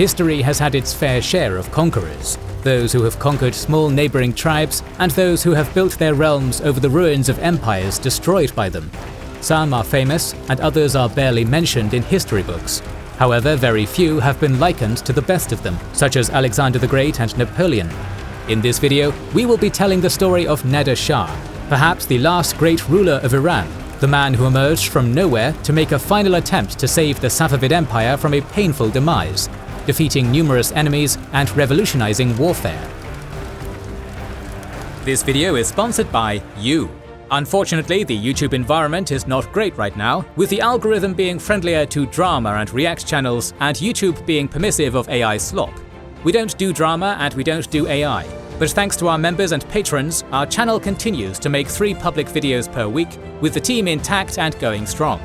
History has had its fair share of conquerors, those who have conquered small neighbouring tribes and those who have built their realms over the ruins of empires destroyed by them. Some are famous and others are barely mentioned in history books. However, very few have been likened to the best of them, such as Alexander the Great and Napoleon. In this video, we will be telling the story of Nader Shah, perhaps the last great ruler of Iran, the man who emerged from nowhere to make a final attempt to save the Safavid Empire from a painful demise, defeating numerous enemies and revolutionizing warfare. This video is sponsored by you. Unfortunately, the YouTube environment is not great right now, with the algorithm being friendlier to drama and react channels and YouTube being permissive of AI slop. We don't do drama and we don't do AI, but thanks to our members and patrons, our channel continues to make 3 public videos per week, with the team intact and going strong.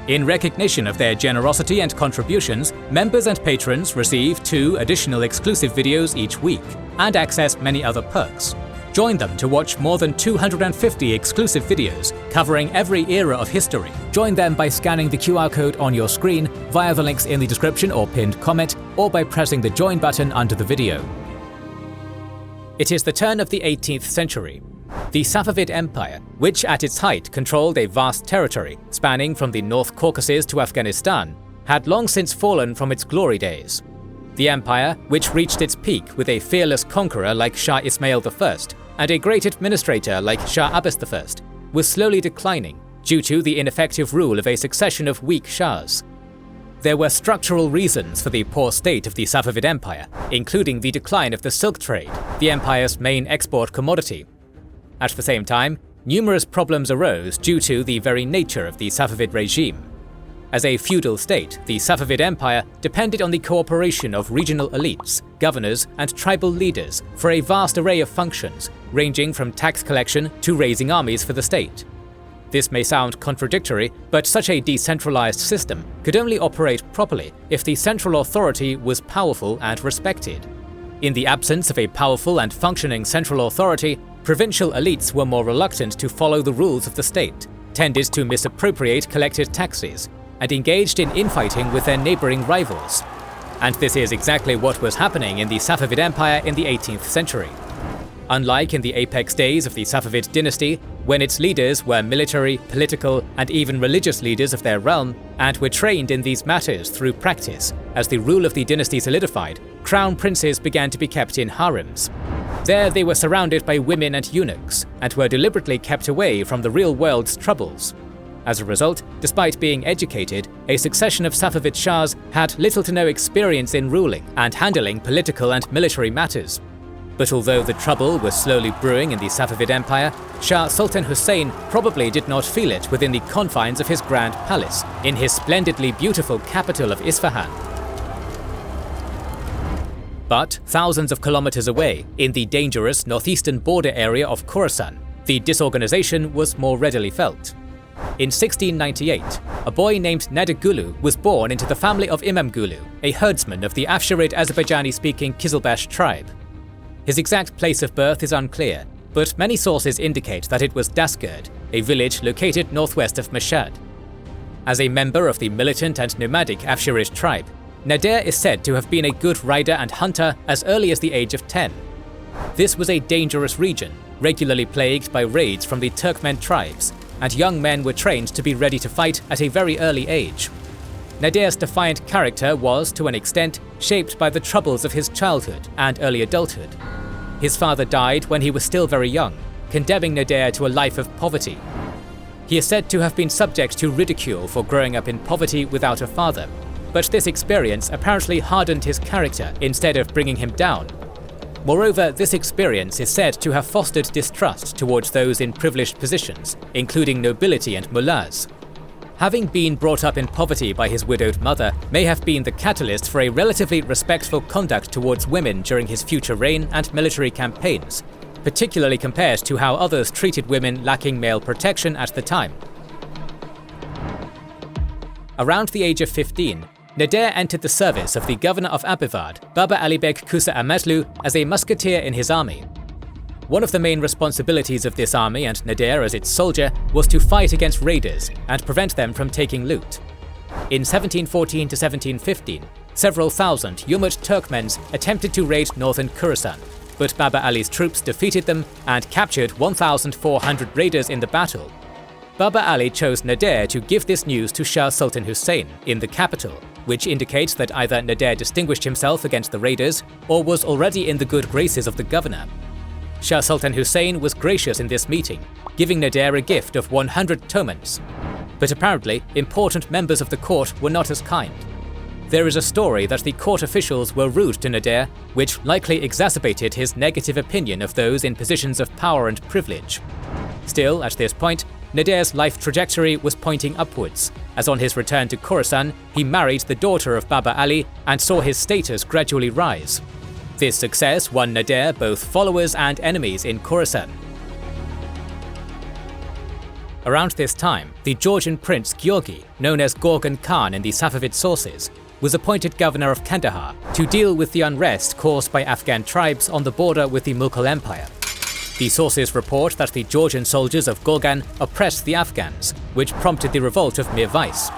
In recognition of their generosity and contributions, members and patrons receive 2 additional exclusive videos each week, and access many other perks. Join them to watch more than 250 exclusive videos covering every era of history. Join them by scanning the QR code on your screen, via the links in the description or pinned comment, or by pressing the join button under the video. It is the turn of the 18th century. The Safavid Empire, which at its height controlled a vast territory spanning from the North Caucasus to Afghanistan, had long since fallen from its glory days. The empire, which reached its peak with a fearless conqueror like Shah Ismail I and a great administrator like Shah Abbas I, was slowly declining due to the ineffective rule of a succession of weak shahs. There were structural reasons for the poor state of the Safavid Empire, including the decline of the silk trade, the empire's main export commodity. At the same time, numerous problems arose due to the very nature of the Safavid regime. As a feudal state, the Safavid Empire depended on the cooperation of regional elites, governors, and tribal leaders for a vast array of functions, ranging from tax collection to raising armies for the state. This may sound contradictory, but such a decentralized system could only operate properly if the central authority was powerful and respected. In the absence of a powerful and functioning central authority, provincial elites were more reluctant to follow the rules of the state, tended to misappropriate collected taxes, and engaged in infighting with their neighbouring rivals. And this is exactly what was happening in the Safavid Empire in the 18th century. Unlike in the apex days of the Safavid dynasty, when its leaders were military, political, and even religious leaders of their realm, and were trained in these matters through practice, as the rule of the dynasty solidified, crown princes began to be kept in harems. There they were surrounded by women and eunuchs, and were deliberately kept away from the real world's troubles. As a result, despite being educated, a succession of Safavid Shahs had little to no experience in ruling and handling political and military matters. But although the trouble was slowly brewing in the Safavid Empire, Shah Sultan Hussein probably did not feel it within the confines of his grand palace, in his splendidly beautiful capital of Isfahan. But thousands of kilometers away, in the dangerous northeastern border area of Khorasan, the disorganization was more readily felt. In 1698, a boy named Nader Gulu was born into the family of Imam Gulu, a herdsman of the Afsharid Azerbaijani-speaking Kizilbash tribe. His exact place of birth is unclear, but many sources indicate that it was Dasgird, a village located northwest of Mashhad. As a member of the militant and nomadic Afsharid tribe, Nader is said to have been a good rider and hunter as early as the age of 10. This was a dangerous region, regularly plagued by raids from the Turkmen tribes, and young men were trained to be ready to fight at a very early age. Nader's defiant character was, to an extent, shaped by the troubles of his childhood and early adulthood. His father died when he was still very young, condemning Nader to a life of poverty. He is said to have been subject to ridicule for growing up in poverty without a father, but this experience apparently hardened his character instead of bringing him down. Moreover, this experience is said to have fostered distrust towards those in privileged positions, including nobility and mullahs. Having been brought up in poverty by his widowed mother may have been the catalyst for a relatively respectful conduct towards women during his future reign and military campaigns, particularly compared to how others treated women lacking male protection at the time. Around the age of 15, Nader entered the service of the governor of Abivad, Baba Alibek Kusa Amatlu, as a musketeer in his army. One of the main responsibilities of this army and Nader as its soldier was to fight against raiders and prevent them from taking loot. In 1714 to 1715, several thousand Umad Turkmens attempted to raid northern Khorasan, but Baba Ali's troops defeated them and captured 1,400 raiders in the battle. Baba Ali chose Nader to give this news to Shah Sultan Hussein in the capital, which indicates that either Nader distinguished himself against the raiders or was already in the good graces of the governor. Shah Sultan Hussein was gracious in this meeting, giving Nader a gift of 100 tomans. But apparently, important members of the court were not as kind. There is a story that the court officials were rude to Nader, which likely exacerbated his negative opinion of those in positions of power and privilege. Still, at this point, Nader's life trajectory was pointing upwards, as on his return to Khorasan, he married the daughter of Baba Ali and saw his status gradually rise. This success won Nader both followers and enemies in Khorasan. Around this time, the Georgian prince Gyorgy, known as Gorgan Khan in the Safavid sources, was appointed governor of Kandahar to deal with the unrest caused by Afghan tribes on the border with the Mughal Empire. The sources report that the Georgian soldiers of Gorgan oppressed the Afghans, which prompted the revolt of Mir Vais.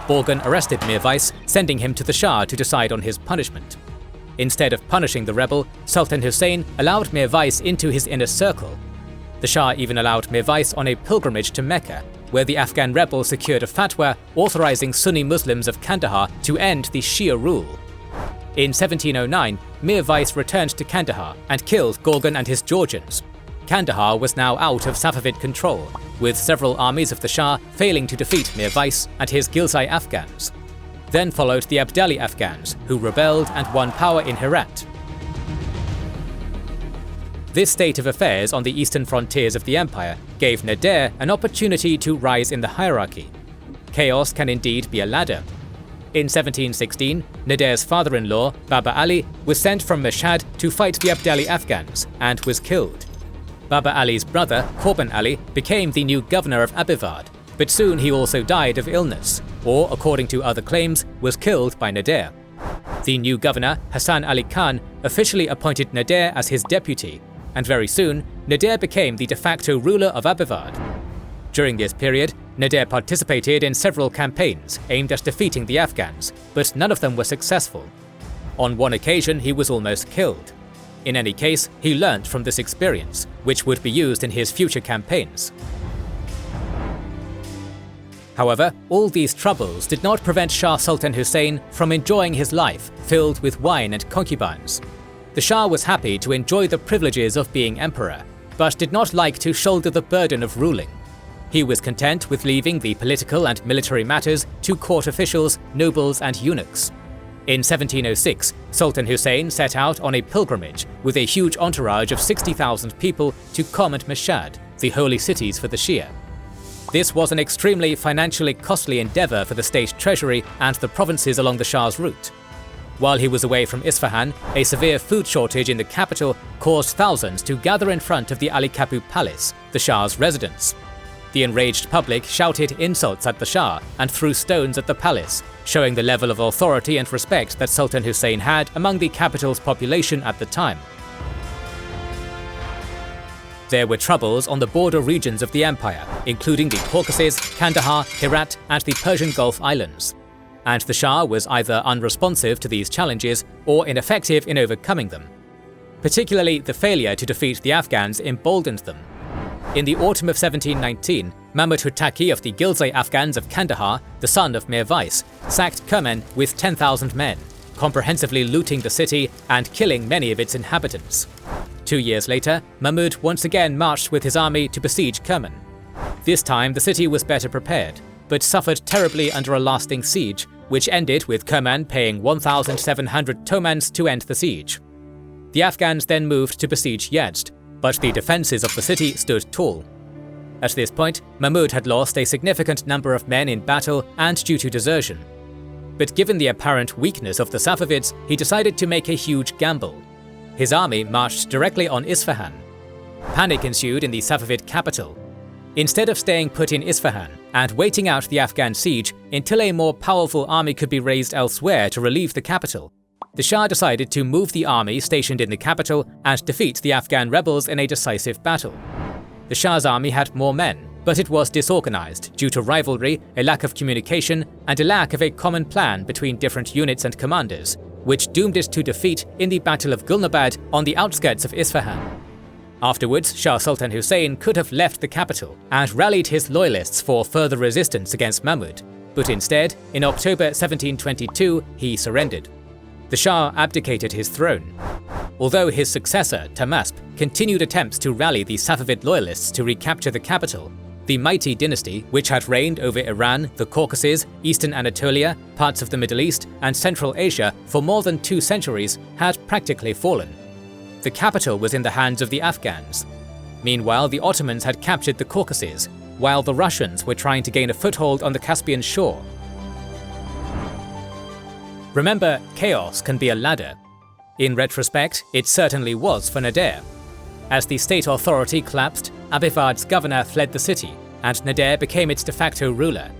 Gorgan arrested Mir Vais, sending him to the Shah to decide on his punishment. Instead of punishing the rebel, Sultan Hussein allowed Mir Vais into his inner circle. The Shah even allowed Mir Vais on a pilgrimage to Mecca, where the Afghan rebel secured a fatwa authorizing Sunni Muslims of Kandahar to end the Shia rule. In 1709, Mir Vais returned to Kandahar and killed Gorgan and his Georgians. Kandahar was now out of Safavid control, with several armies of the Shah failing to defeat Mir Vais and his Ghilzai Afghans. Then followed the Abdali Afghans, who rebelled and won power in Herat. This state of affairs on the eastern frontiers of the empire gave Nader an opportunity to rise in the hierarchy. Chaos can indeed be a ladder. In 1716, Nader's father-in-law, Baba Ali, was sent from Mashhad to fight the Abdali Afghans and was killed. Baba Ali's brother, Korban Ali, became the new governor of Abivard, but soon he also died of illness, or according to other claims, was killed by Nader. The new governor, Hassan Ali Khan, officially appointed Nader as his deputy, and very soon, Nader became the de facto ruler of Abivard. During this period, Nader participated in several campaigns aimed at defeating the Afghans, but none of them were successful. On one occasion, he was almost killed. In any case, he learnt from this experience, which would be used in his future campaigns. However, all these troubles did not prevent Shah Sultan Hussein from enjoying his life filled with wine and concubines. The Shah was happy to enjoy the privileges of being emperor, but did not like to shoulder the burden of ruling. He was content with leaving the political and military matters to court officials, nobles, and eunuchs. In 1706, Sultan Hussein set out on a pilgrimage with a huge entourage of 60,000 people to Qom and Mashhad, the holy cities for the Shia. This was an extremely financially costly endeavour for the state treasury and the provinces along the Shah's route. While he was away from Isfahan, a severe food shortage in the capital caused thousands to gather in front of the Ali Kapu Palace, the Shah's residence. The enraged public shouted insults at the Shah and threw stones at the palace, showing the level of authority and respect that Sultan Hussein had among the capital's population at the time. There were troubles on the border regions of the empire, including the Caucasus, Kandahar, Herat, and the Persian Gulf Islands. And the Shah was either unresponsive to these challenges or ineffective in overcoming them. Particularly, the failure to defeat the Afghans emboldened them. In the autumn of 1719, Mahmud Hotaki of the Ghilzai Afghans of Kandahar, the son of Mir Vais, sacked Kerman with 10,000 men, comprehensively looting the city and killing many of its inhabitants. 2 years later, Mahmud once again marched with his army to besiege Kerman. This time the city was better prepared, but suffered terribly under a lasting siege, which ended with Kerman paying 1,700 tomans to end the siege. The Afghans then moved to besiege Yazd, but the defences of the city stood tall. At this point, Mahmud had lost a significant number of men in battle and due to desertion. But given the apparent weakness of the Safavids, he decided to make a huge gamble. His army marched directly on Isfahan. Panic ensued in the Safavid capital. Instead of staying put in Isfahan and waiting out the Afghan siege until a more powerful army could be raised elsewhere to relieve the capital, the Shah decided to move the army stationed in the capital and defeat the Afghan rebels in a decisive battle. The Shah's army had more men, but it was disorganized due to rivalry, a lack of communication, and a lack of a common plan between different units and commanders, which doomed it to defeat in the Battle of Gulnabad on the outskirts of Isfahan. Afterwards, Shah Sultan Hussein could have left the capital and rallied his loyalists for further resistance against Mahmud, but instead, in October 1722, he surrendered. The Shah abdicated his throne. Although his successor, Tahmasp, continued attempts to rally the Safavid loyalists to recapture the capital, the mighty dynasty, which had reigned over Iran, the Caucasus, eastern Anatolia, parts of the Middle East, and Central Asia for more than 2 centuries, had practically fallen. The capital was in the hands of the Afghans. Meanwhile, the Ottomans had captured the Caucasus, while the Russians were trying to gain a foothold on the Caspian shore. Remember, chaos can be a ladder. In retrospect, it certainly was for Nader. As the state authority collapsed, Abivad's governor fled the city, and Nader became its de facto ruler.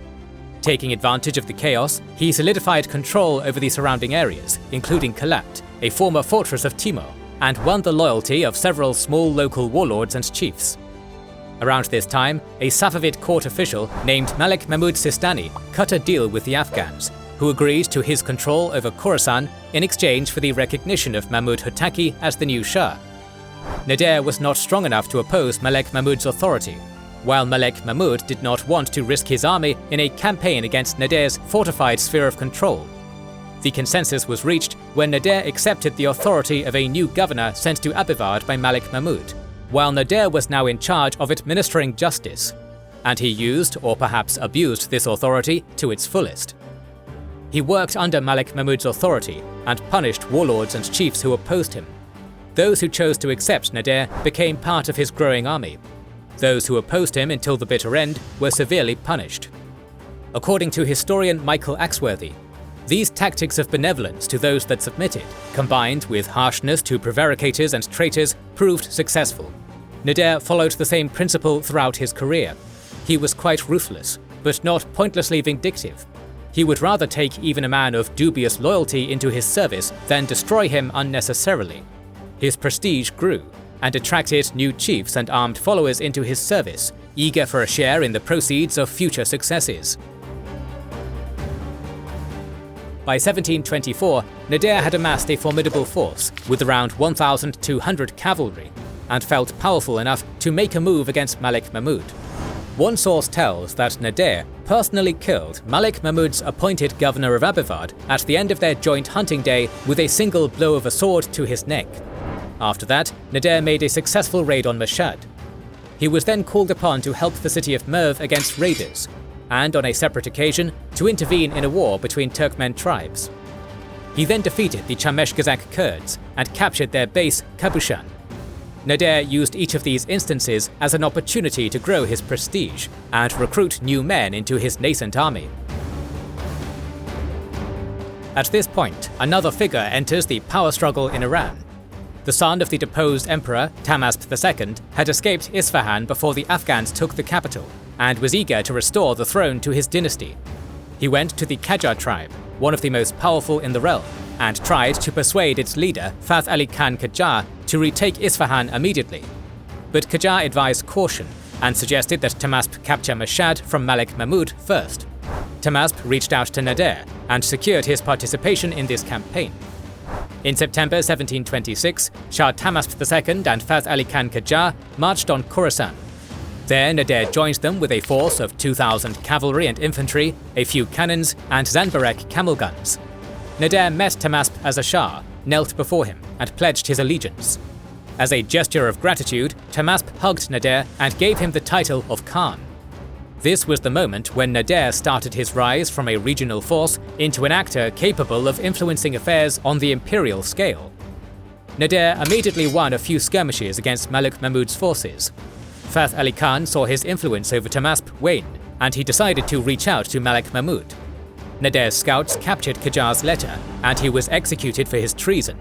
Taking advantage of the chaos, he solidified control over the surrounding areas, including Kalat, a former fortress of Timur, and won the loyalty of several small local warlords and chiefs. Around this time, a Safavid court official named Malik Mahmud Sistani cut a deal with the Afghans, who agreed to his control over Khorasan in exchange for the recognition of Mahmud Hotaki as the new Shah. Nader was not strong enough to oppose Malik Mahmud's authority, while Malik Mahmud did not want to risk his army in a campaign against Nader's fortified sphere of control. The consensus was reached when Nader accepted the authority of a new governor sent to Abivad by Malik Mahmud, while Nader was now in charge of administering justice, and he used, or perhaps abused, this authority to its fullest. He worked under Malik Mahmud's authority and punished warlords and chiefs who opposed him. Those who chose to accept Nader became part of his growing army. Those who opposed him until the bitter end were severely punished. According to historian Michael Axworthy, these tactics of benevolence to those that submitted, combined with harshness to prevaricators and traitors, proved successful. Nader followed the same principle throughout his career. He was quite ruthless, but not pointlessly vindictive. He would rather take even a man of dubious loyalty into his service than destroy him unnecessarily. His prestige grew, and attracted new chiefs and armed followers into his service, eager for a share in the proceeds of future successes. By 1724, Nader had amassed a formidable force with around 1,200 cavalry, and felt powerful enough to make a move against Malik Mahmud. One source tells that Nader personally killed Malik Mahmud's appointed governor of Abivad at the end of their joint hunting day with a single blow of a sword to his neck. After that, Nader made a successful raid on Mashhad. He was then called upon to help the city of Merv against raiders, and on a separate occasion, to intervene in a war between Turkmen tribes. He then defeated the Chameshgazak Kurds and captured their base, Kabushan. Nader used each of these instances as an opportunity to grow his prestige and recruit new men into his nascent army. At this point, another figure enters the power struggle in Iran. The son of the deposed emperor, Tahmasp II, had escaped Isfahan before the Afghans took the capital, and was eager to restore the throne to his dynasty. He went to the Qajar tribe, one of the most powerful in the realm, and tried to persuade its leader, Fath Ali Khan Qajar, to retake Isfahan immediately. But Qajar advised caution, and suggested that Tahmasp capture Mashhad from Malik Mahmud first. Tahmasp reached out to Nader, and secured his participation in this campaign. In September 1726, Shah Tahmasp II and Fath Ali Khan Qajar marched on Khorasan. There, Nader joined them with a force of 2,000 cavalry and infantry, a few cannons, and Zanbarek camel guns. Nader met Tahmasp as a Shah, knelt before him, and pledged his allegiance. As a gesture of gratitude, Tahmasp hugged Nader and gave him the title of Khan. This was the moment when Nader started his rise from a regional force into an actor capable of influencing affairs on the imperial scale. Nader immediately won a few skirmishes against Malik Mahmud's forces. Fath Ali Khan saw his influence over Tahmasp wane, and he decided to reach out to Malik Mahmud. Nader's scouts captured Qajar's letter, and he was executed for his treason.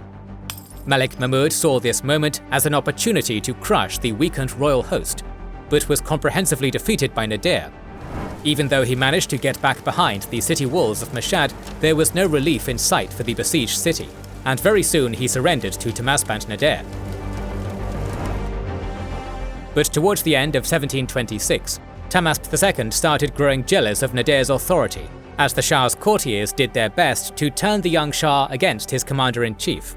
Malik Mahmud saw this moment as an opportunity to crush the weakened royal host, but was comprehensively defeated by Nader. Even though he managed to get back behind the city walls of Mashhad, there was no relief in sight for the besieged city, and very soon he surrendered to Tahmasp and Nader. But towards the end of 1726, Tahmasp II started growing jealous of Nader's authority, as the Shah's courtiers did their best to turn the young Shah against his commander-in-chief.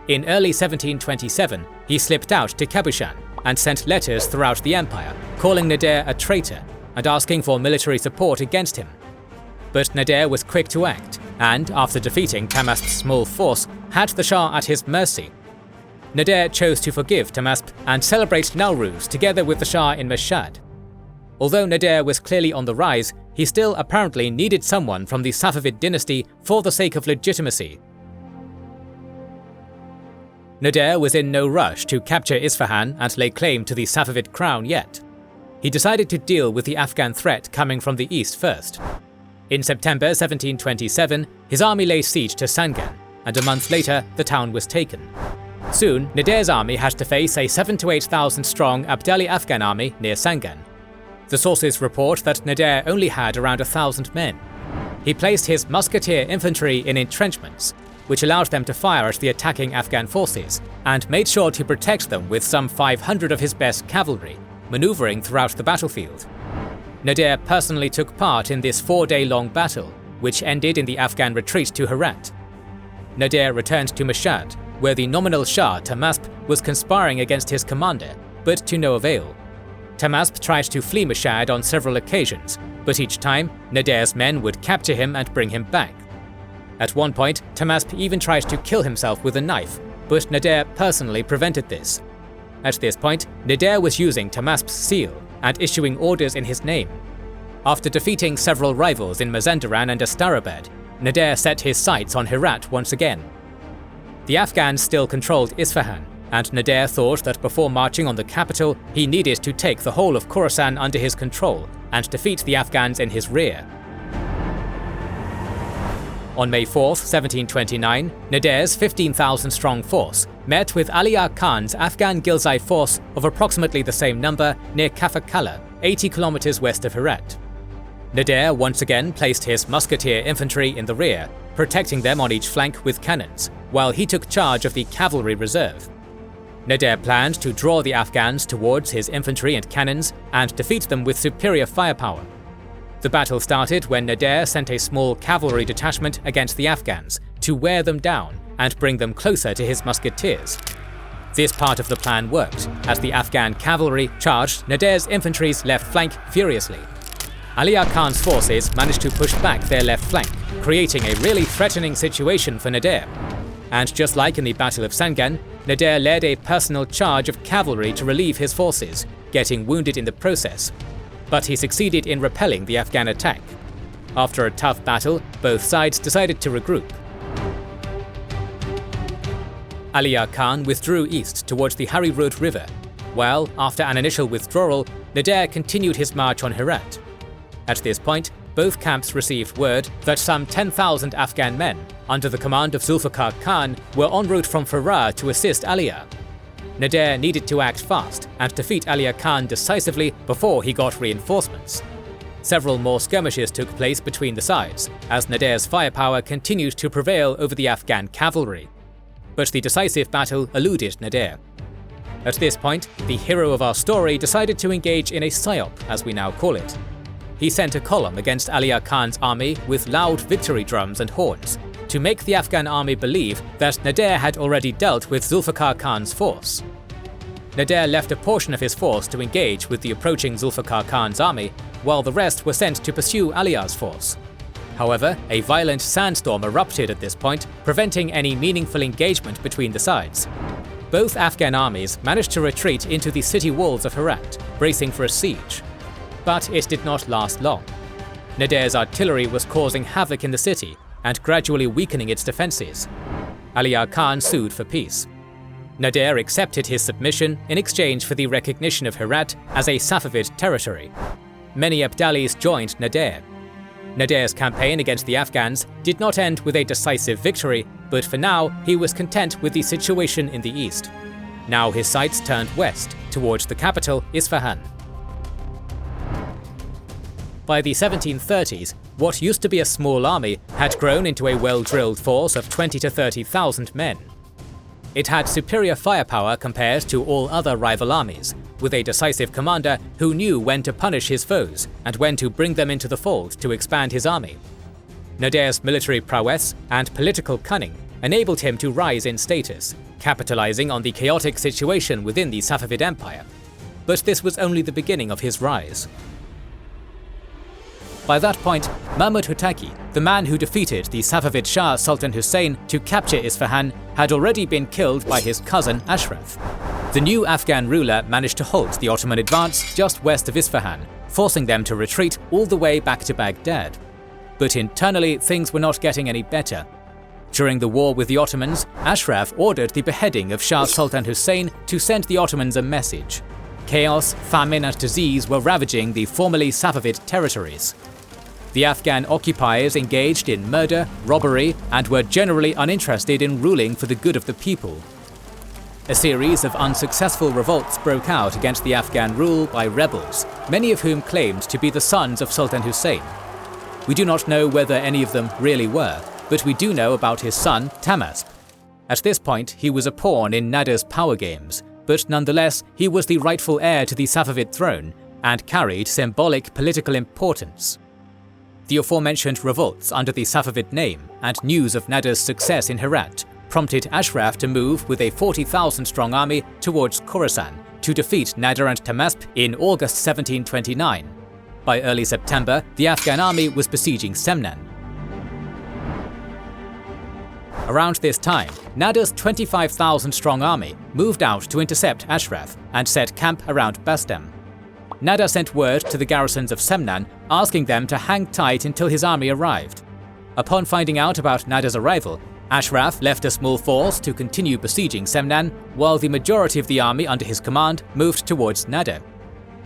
In early 1727, he slipped out to Kabushan and sent letters throughout the empire, calling Nader a traitor and asking for military support against him. But Nader was quick to act, and after defeating Tahmasp's small force, had the Shah at his mercy. Nader chose to forgive Tahmasp and celebrate Nowruz together with the Shah in Mashhad. Although Nader was clearly on the rise, he still apparently needed someone from the Safavid dynasty for the sake of legitimacy. Nader was in no rush to capture Isfahan and lay claim to the Safavid crown yet. He decided to deal with the Afghan threat coming from the east first. In September 1727, his army laid siege to Sangan, and a month later the town was taken. Soon, Nader's army had to face a 7,000 to 8,000 strong Abdali Afghan army near Sangan. The sources report that Nader only had around 1,000 men. He placed his musketeer infantry in entrenchments, which allowed them to fire at the attacking Afghan forces, and made sure to protect them with some 500 of his best cavalry, maneuvering throughout the battlefield. Nader personally took part in this 4-day-long battle, which ended in the Afghan retreat to Herat. Nader returned to Mashhad, where the nominal Shah Tahmasp was conspiring against his commander, but to no avail. Tahmasp tried to flee Mashhad on several occasions, but each time, Nader's men would capture him and bring him back. At one point, Tahmasp even tried to kill himself with a knife, but Nader personally prevented this. At this point, Nader was using Tahmasp's seal and issuing orders in his name. After defeating several rivals in Mazandaran and Astarabad, Nader set his sights on Herat once again. The Afghans still controlled Isfahan, and Nader thought that before marching on the capital, he needed to take the whole of Khorasan under his control and defeat the Afghans in his rear. On May 4, 1729, Nader's 15,000-strong force met with Aliya Khan's Afghan Ghilzai force of approximately the same number near Kafakala, 80 kilometers west of Herat. Nader once again placed his musketeer infantry in the rear, protecting them on each flank with cannons, while he took charge of the cavalry reserve. Nader planned to draw the Afghans towards his infantry and cannons and defeat them with superior firepower. The battle started when Nader sent a small cavalry detachment against the Afghans to wear them down and bring them closer to his musketeers. This part of the plan worked, as the Afghan cavalry charged Nader's infantry's left flank furiously. Aliya Khan's forces managed to push back their left flank, creating a really threatening situation for Nader. And just like in the Battle of Sangan, Nader led a personal charge of cavalry to relieve his forces, getting wounded in the process. But he succeeded in repelling the Afghan attack. After a tough battle, both sides decided to regroup. Aliya Khan withdrew east towards the Harirud River, while, after an initial withdrawal, Nader continued his march on Herat. At this point, both camps received word that some 10,000 Afghan men, under the command of Zulfikar Khan, were en route from Farah to assist Aliya. Nader needed to act fast and defeat Aliya Khan decisively before he got reinforcements. Several more skirmishes took place between the sides, as Nader's firepower continued to prevail over the Afghan cavalry. But the decisive battle eluded Nader. At this point, the hero of our story decided to engage in a psyop, as we now call it. He sent a column against Aliya Khan's army with loud victory drums and horns, to make the Afghan army believe that Nader had already dealt with Zulfikar Khan's force. Nader left a portion of his force to engage with the approaching Zulfikar Khan's army, while the rest were sent to pursue Aliya's force. However, a violent sandstorm erupted at this point, preventing any meaningful engagement between the sides. Both Afghan armies managed to retreat into the city walls of Herat, bracing for a siege. But it did not last long. Nader's artillery was causing havoc in the city and gradually weakening its defenses. Aliya Khan sued for peace. Nader accepted his submission in exchange for the recognition of Herat as a Safavid territory. Many Abdalis joined Nader. Nader's campaign against the Afghans did not end with a decisive victory, but for now he was content with the situation in the east. Now his sights turned west, towards the capital, Isfahan. By the 1730s, what used to be a small army had grown into a well-drilled force of 20,000 to 30,000 men. It had superior firepower compared to all other rival armies, with a decisive commander who knew when to punish his foes and when to bring them into the fold to expand his army. Nader's military prowess and political cunning enabled him to rise in status, capitalizing on the chaotic situation within the Safavid Empire. But this was only the beginning of his rise. By that point, Mahmud Hotaki, the man who defeated the Safavid Shah Sultan Hussein to capture Isfahan, had already been killed by his cousin Ashraf. The new Afghan ruler managed to halt the Ottoman advance just west of Isfahan, forcing them to retreat all the way back to Baghdad. But internally, things were not getting any better. During the war with the Ottomans, Ashraf ordered the beheading of Shah Sultan Hussein to send the Ottomans a message. Chaos, famine and disease were ravaging the formerly Safavid territories. The Afghan occupiers engaged in murder, robbery, and were generally uninterested in ruling for the good of the people. A series of unsuccessful revolts broke out against the Afghan rule by rebels, many of whom claimed to be the sons of Sultan Hussein. We do not know whether any of them really were, but we do know about his son, Tahmasp. At this point, he was a pawn in Nader's power games, but nonetheless, he was the rightful heir to the Safavid throne and carried symbolic political importance. The aforementioned revolts under the Safavid name and news of Nader's success in Herat prompted Ashraf to move with a 40,000-strong army towards Khorasan to defeat Nader and Tahmasp in August 1729. By early September, the Afghan army was besieging Semnan. Around this time, Nader's 25,000-strong army moved out to intercept Ashraf and set camp around Bastam. Nader sent word to the garrisons of Semnan, asking them to hang tight until his army arrived. Upon finding out about Nader's arrival, Ashraf left a small force to continue besieging Semnan, while the majority of the army under his command moved towards Nader.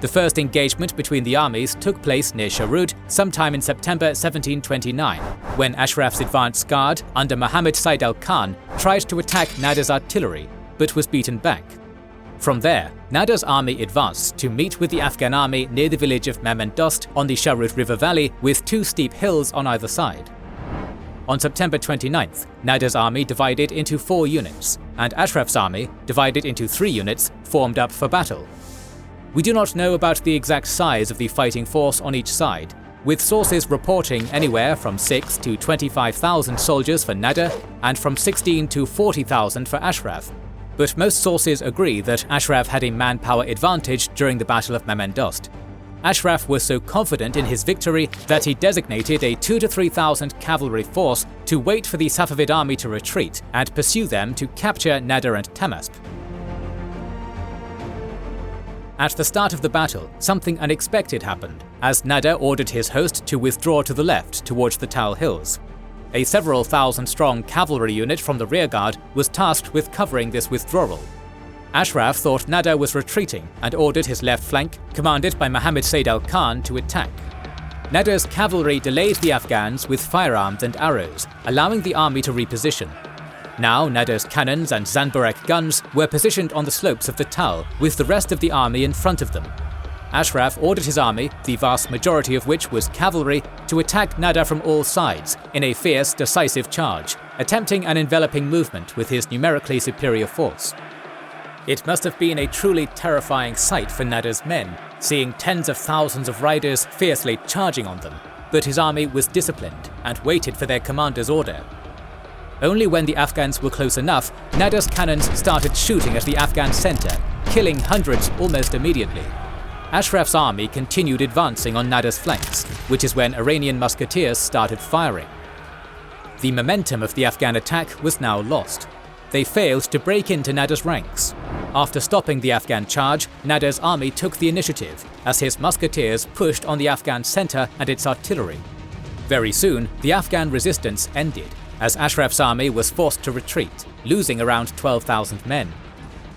The first engagement between the armies took place near Sharud sometime in September 1729, when Ashraf's advance guard under Muhammad Said al-Khan tried to attack Nader's artillery, but was beaten back. From there, Nader's army advanced to meet with the Afghan army near the village of Mehmandost on the Sharud River Valley with two steep hills on either side. On September 29th, Nader's army divided into 4 units, and Ashraf's army, divided into 3 units, formed up for battle. We do not know about the exact size of the fighting force on each side, with sources reporting anywhere from 6,000 to 25,000 soldiers for Nader and from 16,000 to 40,000 for Ashraf. But most sources agree that Ashraf had a manpower advantage during the Battle of Mehmandost. Ashraf was so confident in his victory that he designated a 2,000 to 3,000 cavalry force to wait for the Safavid army to retreat and pursue them to capture Nader and Tahmasp. At the start of the battle, something unexpected happened, as Nader ordered his host to withdraw to the left towards the Tal Hills. A several thousand-strong cavalry unit from the rearguard was tasked with covering this withdrawal. Ashraf thought Nader was retreating and ordered his left flank, commanded by Muhammad Said al-Khan, to attack. Nader's cavalry delayed the Afghans with firearms and arrows, allowing the army to reposition. Now Nader's cannons and Zanburek guns were positioned on the slopes of the Tal, with the rest of the army in front of them. Ashraf ordered his army, the vast majority of which was cavalry, to attack Nader from all sides in a fierce, decisive charge, attempting an enveloping movement with his numerically superior force. It must have been a truly terrifying sight for Nader's men, seeing tens of thousands of riders fiercely charging on them, but his army was disciplined and waited for their commander's order. Only when the Afghans were close enough, Nader's cannons started shooting at the Afghan center, killing hundreds almost immediately. Ashraf's army continued advancing on Nader's flanks, which is when Iranian musketeers started firing. The momentum of the Afghan attack was now lost. They failed to break into Nader's ranks. After stopping the Afghan charge, Nader's army took the initiative, as his musketeers pushed on the Afghan center and its artillery. Very soon, the Afghan resistance ended, as Ashraf's army was forced to retreat, losing around 12,000 men.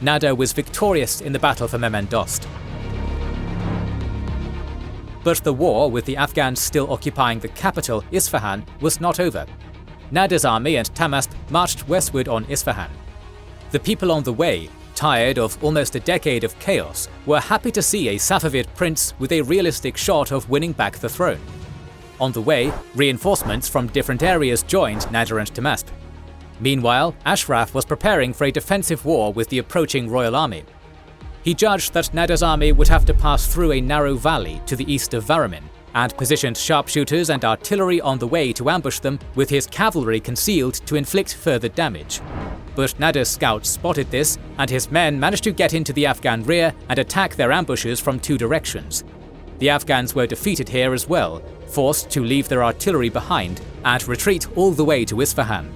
Nader was victorious in the battle for Mehmandost. But the war, with the Afghans still occupying the capital, Isfahan, was not over. Nader's army and Tahmasp marched westward on Isfahan. The people on the way, tired of almost a decade of chaos, were happy to see a Safavid prince with a realistic shot of winning back the throne. On the way, reinforcements from different areas joined Nader and Tahmasp. Meanwhile, Ashraf was preparing for a defensive war with the approaching royal army. He judged that Nader's army would have to pass through a narrow valley to the east of Varamin, and positioned sharpshooters and artillery on the way to ambush them, with his cavalry concealed to inflict further damage. But Nader's scouts spotted this, and his men managed to get into the Afghan rear and attack their ambushes from two directions. The Afghans were defeated here as well, forced to leave their artillery behind and retreat all the way to Isfahan.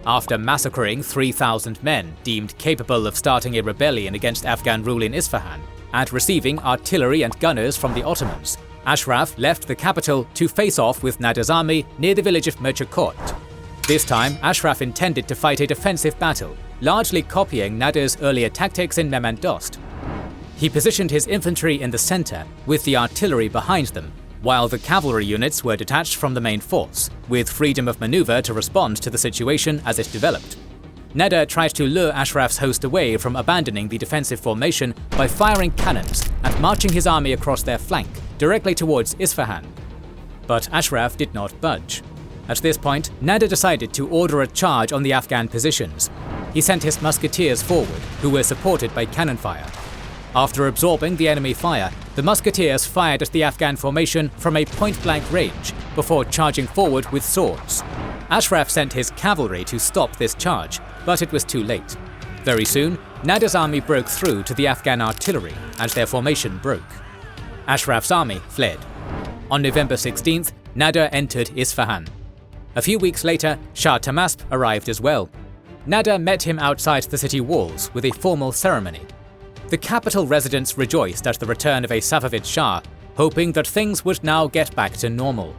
After massacring 3,000 men deemed capable of starting a rebellion against Afghan rule in Isfahan, and receiving artillery and gunners from the Ottomans, Ashraf left the capital to face off with Nader's army near the village of Murche-Khort. This time, Ashraf intended to fight a defensive battle, largely copying Nader's earlier tactics in Mehmandost. He positioned his infantry in the center, with the artillery behind them, while the cavalry units were detached from the main force, with freedom of maneuver to respond to the situation as it developed. Nader tried to lure Ashraf's host away from abandoning the defensive formation by firing cannons and marching his army across their flank, directly towards Isfahan. But Ashraf did not budge. At this point, Nader decided to order a charge on the Afghan positions. He sent his musketeers forward, who were supported by cannon fire. After absorbing the enemy fire, the musketeers fired at the Afghan formation from a point-blank range, before charging forward with swords. Ashraf sent his cavalry to stop this charge, but it was too late. Very soon, Nader's army broke through to the Afghan artillery, and their formation broke. Ashraf's army fled. On November 16th, Nader entered Isfahan. A few weeks later, Shah Tahmasp arrived as well. Nader met him outside the city walls with a formal ceremony. The capital residents rejoiced at the return of a Safavid Shah, hoping that things would now get back to normal.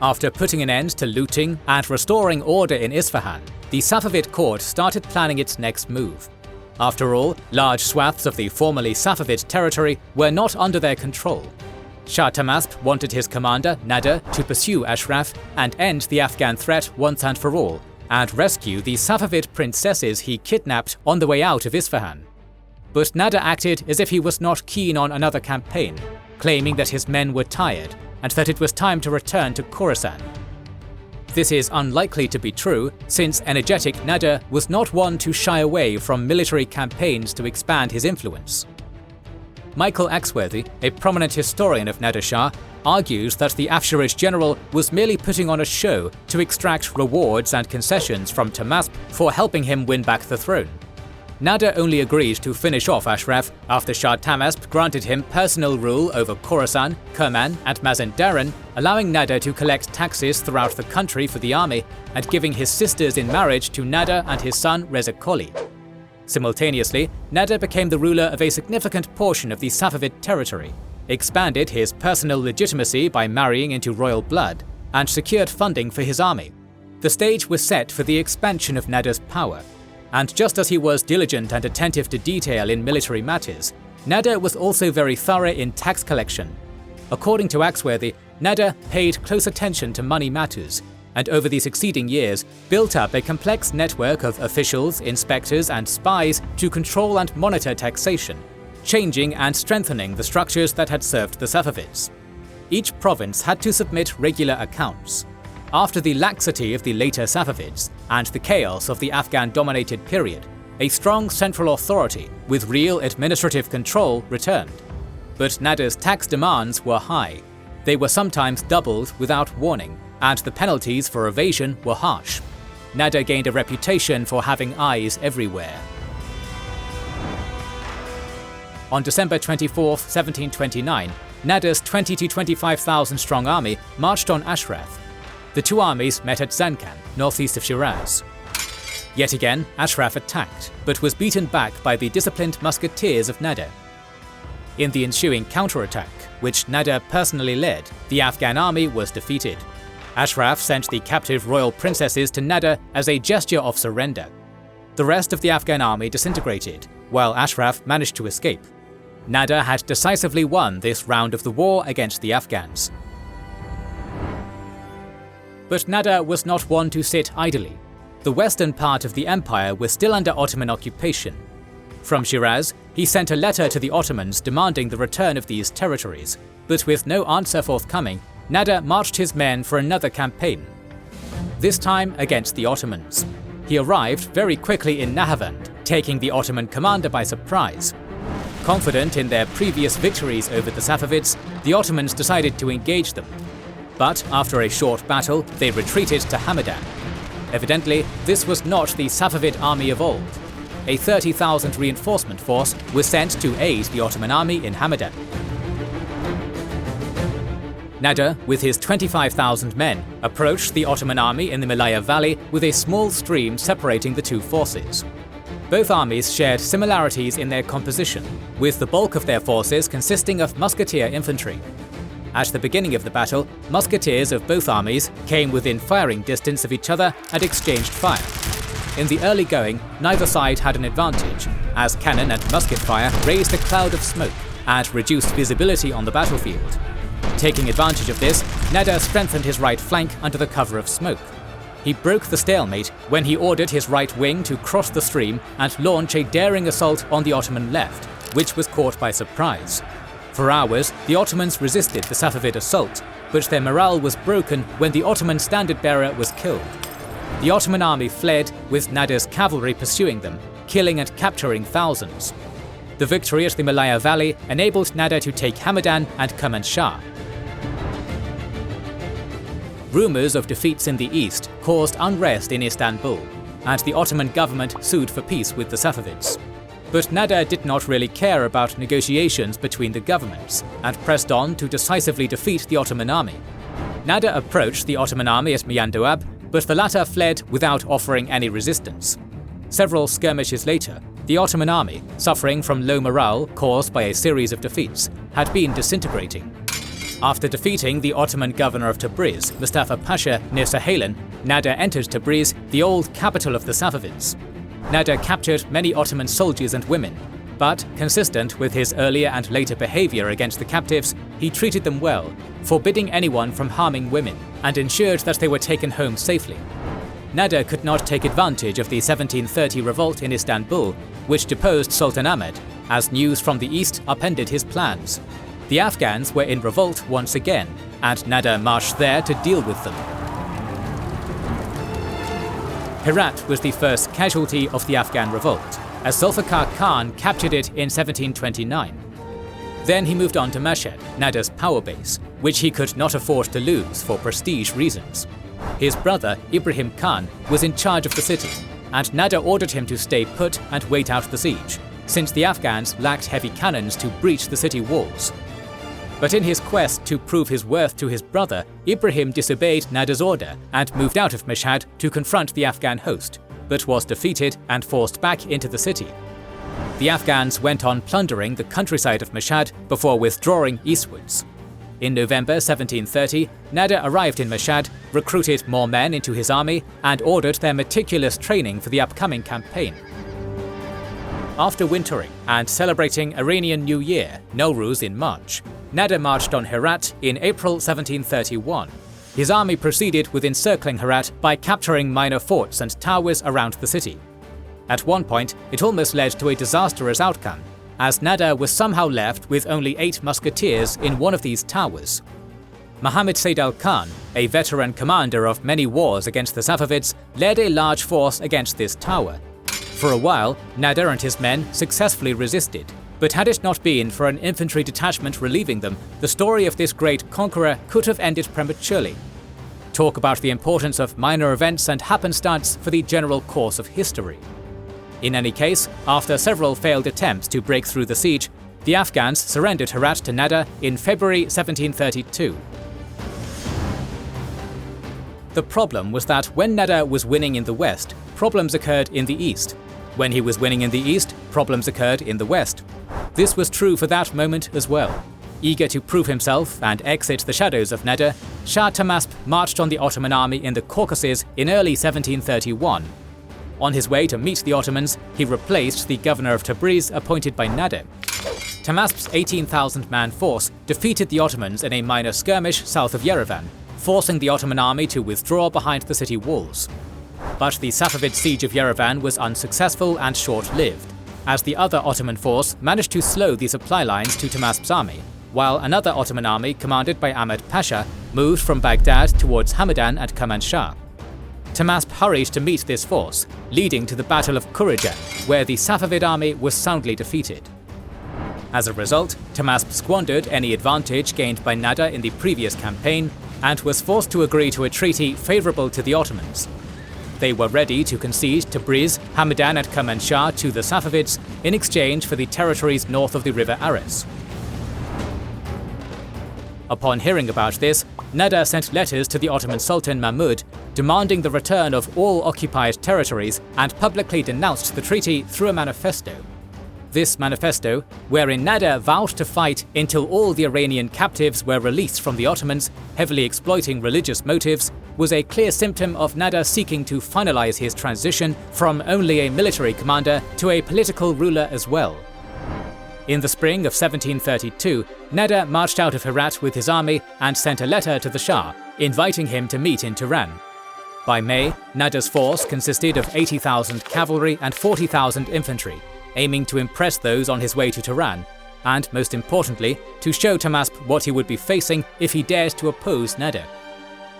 After putting an end to looting and restoring order in Isfahan, the Safavid court started planning its next move. After all, large swaths of the formerly Safavid territory were not under their control. Shah Tahmasp wanted his commander, Nader, to pursue Ashraf and end the Afghan threat once and for all, and rescue the Safavid princesses he kidnapped on the way out of Isfahan. But Nader acted as if he was not keen on another campaign, claiming that his men were tired and that it was time to return to Khorasan. This is unlikely to be true, since energetic Nader was not one to shy away from military campaigns to expand his influence. Michael Axworthy, a prominent historian of Nader Shah, argues that the Afsharid general was merely putting on a show to extract rewards and concessions from Tahmasp for helping him win back the throne. Nader only agreed to finish off Ashraf after Shah Tahmasp granted him personal rule over Khorasan, Kerman, and Mazandaran, allowing Nader to collect taxes throughout the country for the army and giving his sisters in marriage to Nader and his son Reza Qoli. Simultaneously, Nader became the ruler of a significant portion of the Safavid territory, expanded his personal legitimacy by marrying into royal blood, and secured funding for his army. The stage was set for the expansion of Nader's power. And just as he was diligent and attentive to detail in military matters, Nader was also very thorough in tax collection. According to Axworthy, Nader paid close attention to money matters, and over the succeeding years built up a complex network of officials, inspectors, and spies to control and monitor taxation, changing and strengthening the structures that had served the Safavids. Each province had to submit regular accounts. After the laxity of the later Safavids and the chaos of the Afghan-dominated period, a strong central authority with real administrative control returned. But Nader's tax demands were high. They were sometimes doubled without warning, and the penalties for evasion were harsh. Nader gained a reputation for having eyes everywhere. On December 24, 1729, Nader's 20,000 to 25,000 strong army marched on Ashraf. The two armies met at Zankan, northeast of Shiraz. Yet again, Ashraf attacked, but was beaten back by the disciplined musketeers of Nader. In the ensuing counterattack, which Nader personally led, the Afghan army was defeated. Ashraf sent the captive royal princesses to Nader as a gesture of surrender. The rest of the Afghan army disintegrated, while Ashraf managed to escape. Nader had decisively won this round of the war against the Afghans. But Nader was not one to sit idly. The western part of the empire was still under Ottoman occupation. From Shiraz, he sent a letter to the Ottomans demanding the return of these territories, but with no answer forthcoming, Nader marched his men for another campaign. This time against the Ottomans. he arrived very quickly in Nahevand, taking the Ottoman commander by surprise. Confident in their previous victories over the Safavids, the Ottomans decided to engage them. But after a short battle, they retreated to Hamadan. Evidently, this was not the Safavid army of old. A 30,000 reinforcement force was sent to aid the Ottoman army in Hamadan. Nader, with his 25,000 men, approached the Ottoman army in the Malaya Valley with a small stream separating the two forces. Both armies shared similarities in their composition, with the bulk of their forces consisting of musketeer infantry. At the beginning of the battle, musketeers of both armies came within firing distance of each other and exchanged fire. In the early going, neither side had an advantage, as cannon and musket fire raised a cloud of smoke and reduced visibility on the battlefield. Taking advantage of this, Nader strengthened his right flank under the cover of smoke. He broke the stalemate when he ordered his right wing to cross the stream and launch a daring assault on the Ottoman left, which was caught by surprise. For hours, the Ottomans resisted the Safavid assault, but their morale was broken when the Ottoman standard-bearer was killed. The Ottoman army fled, with Nader's cavalry pursuing them, killing and capturing thousands. The victory at the Malaya Valley enabled Nader to take Hamadan and Kermanshah. Rumours of defeats in the east caused unrest in Istanbul, and the Ottoman government sued for peace with the Safavids. But Nader did not really care about negotiations between the governments, and pressed on to decisively defeat the Ottoman army. Nader approached the Ottoman army at Mehmandost, but the latter fled without offering any resistance. Several skirmishes later, the Ottoman army, suffering from low morale caused by a series of defeats, had been disintegrating. After defeating the Ottoman governor of Tabriz, Mustafa Pasha, near Sahalan, Nader entered Tabriz, the old capital of the Safavids. Nader captured many Ottoman soldiers and women, but, consistent with his earlier and later behavior against the captives, he treated them well, forbidding anyone from harming women, and ensured that they were taken home safely. Nader could not take advantage of the 1730 revolt in Istanbul, which deposed Sultan Ahmed, as news from the east upended his plans. The Afghans were in revolt once again, and Nader marched there to deal with them. Herat was the first casualty of the Afghan revolt, as Zulfikar Khan captured it in 1729. Then he moved on to Mashhad, Nader's power base, which he could not afford to lose for prestige reasons. His brother, Ibrahim Khan, was in charge of the city, and Nader ordered him to stay put and wait out the siege, since the Afghans lacked heavy cannons to breach the city walls. But in his quest to prove his worth to his brother, Ibrahim disobeyed Nader's order and moved out of Mashhad to confront the Afghan host, but was defeated and forced back into the city. The Afghans went on plundering the countryside of Mashhad before withdrawing eastwards. In November 1730, Nader arrived in Mashhad, recruited more men into his army, and ordered their meticulous training for the upcoming campaign. After wintering and celebrating Iranian New Year, Nowruz, in March, Nader marched on Herat in April 1731. His army proceeded with encircling Herat by capturing minor forts and towers around the city. At one point, it almost led to a disastrous outcome, as Nader was somehow left with only 8 musketeers in one of these towers. Muhammad Said al-Khan, a veteran commander of many wars against the Safavids, led a large force against this tower. For a while, Nader and his men successfully resisted, but had it not been for an infantry detachment relieving them, the story of this great conqueror could have ended prematurely. Talk about the importance of minor events and happenstance for the general course of history. In any case, after several failed attempts to break through the siege, the Afghans surrendered Herat to Nader in February 1732. The problem was that when Nader was winning in the west, problems occurred in the east. When he was winning in the east, problems occurred in the west. This was true for that moment as well. Eager to prove himself and exit the shadows of Nader, Shah Tahmasp marched on the Ottoman army in the Caucasus in early 1731. On his way to meet the Ottomans, he replaced the governor of Tabriz appointed by Nader. Tahmasp's 18,000-man force defeated the Ottomans in a minor skirmish south of Yerevan, forcing the Ottoman army to withdraw behind the city walls. But the Safavid siege of Yerevan was unsuccessful and short-lived, as the other Ottoman force managed to slow the supply lines to Tahmasp's army, while another Ottoman army commanded by Ahmed Pasha moved from Baghdad towards Hamadan and Kermanshah. Tahmasp hurried to meet this force, leading to the Battle of Karnal, where the Safavid army was soundly defeated. As a result, Tahmasp squandered any advantage gained by Nader in the previous campaign and was forced to agree to a treaty favourable to the Ottomans. They were ready to concede Tabriz, Hamadan and Kermanshah to the Safavids in exchange for the territories north of the river Aras. Upon hearing about this, Nader sent letters to the Ottoman Sultan Mahmud demanding the return of all occupied territories and publicly denounced the treaty through a manifesto. This manifesto, wherein Nader vowed to fight until all the Iranian captives were released from the Ottomans, heavily exploiting religious motives, was a clear symptom of Nader seeking to finalize his transition from only a military commander to a political ruler as well. In the spring of 1732, Nader marched out of Herat with his army and sent a letter to the Shah, inviting him to meet in Tehran. By May, Nader's force consisted of 80,000 cavalry and 40,000 infantry, aiming to impress those on his way to Tehran, and most importantly, to show Tahmasp what he would be facing if he dared to oppose Nader.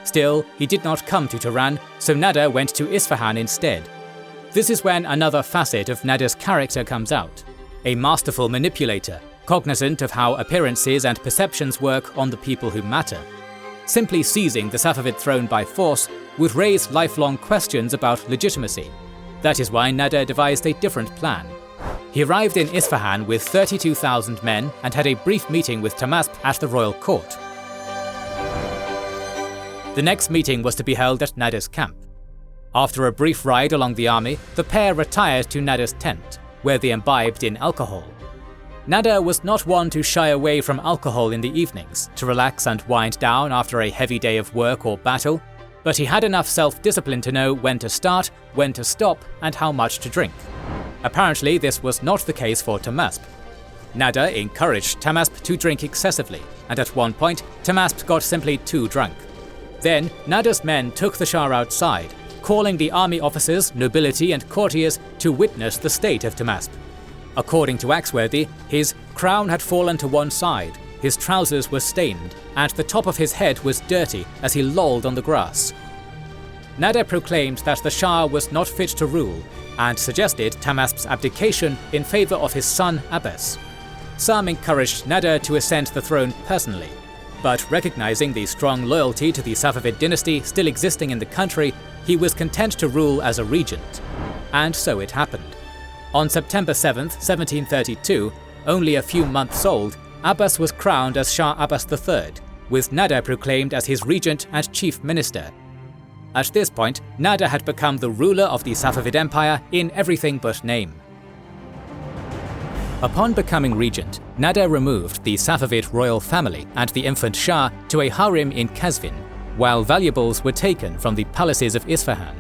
Still, he did not come to Tehran, so Nader went to Isfahan instead. This is when another facet of Nader's character comes out. A masterful manipulator, cognizant of how appearances and perceptions work on the people who matter. Simply seizing the Safavid throne by force would raise lifelong questions about legitimacy. That is why Nader devised a different plan. He arrived in Isfahan with 32,000 men and had a brief meeting with Tahmasp at the royal court. The next meeting was to be held at Nader's camp. After a brief ride along the army, the pair retired to Nader's tent, where they imbibed in alcohol. Nader was not one to shy away from alcohol in the evenings, to relax and wind down after a heavy day of work or battle, but he had enough self-discipline to know when to start, when to stop, and how much to drink. Apparently, this was not the case for Tahmasp. Nader encouraged Tahmasp to drink excessively, and at one point, Tahmasp got simply too drunk. Then, Nader's men took the Shah outside, calling the army officers, nobility and courtiers to witness the state of Tahmasp. According to Axworthy, his crown had fallen to one side, his trousers were stained, and the top of his head was dirty as he lolled on the grass. Nader proclaimed that the Shah was not fit to rule, and suggested Tahmasp's abdication in favour of his son Abbas. Some encouraged Nader to ascend the throne personally, but recognizing the strong loyalty to the Safavid dynasty still existing in the country, he was content to rule as a regent. And so it happened. On September 7th, 1732, only a few months old, Abbas was crowned as Shah Abbas III, with Nader proclaimed as his regent and chief minister. At this point, Nader had become the ruler of the Safavid Empire in everything but name. Upon becoming regent, Nader removed the Safavid royal family and the infant Shah to a harem in Qazvin, while valuables were taken from the palaces of Isfahan.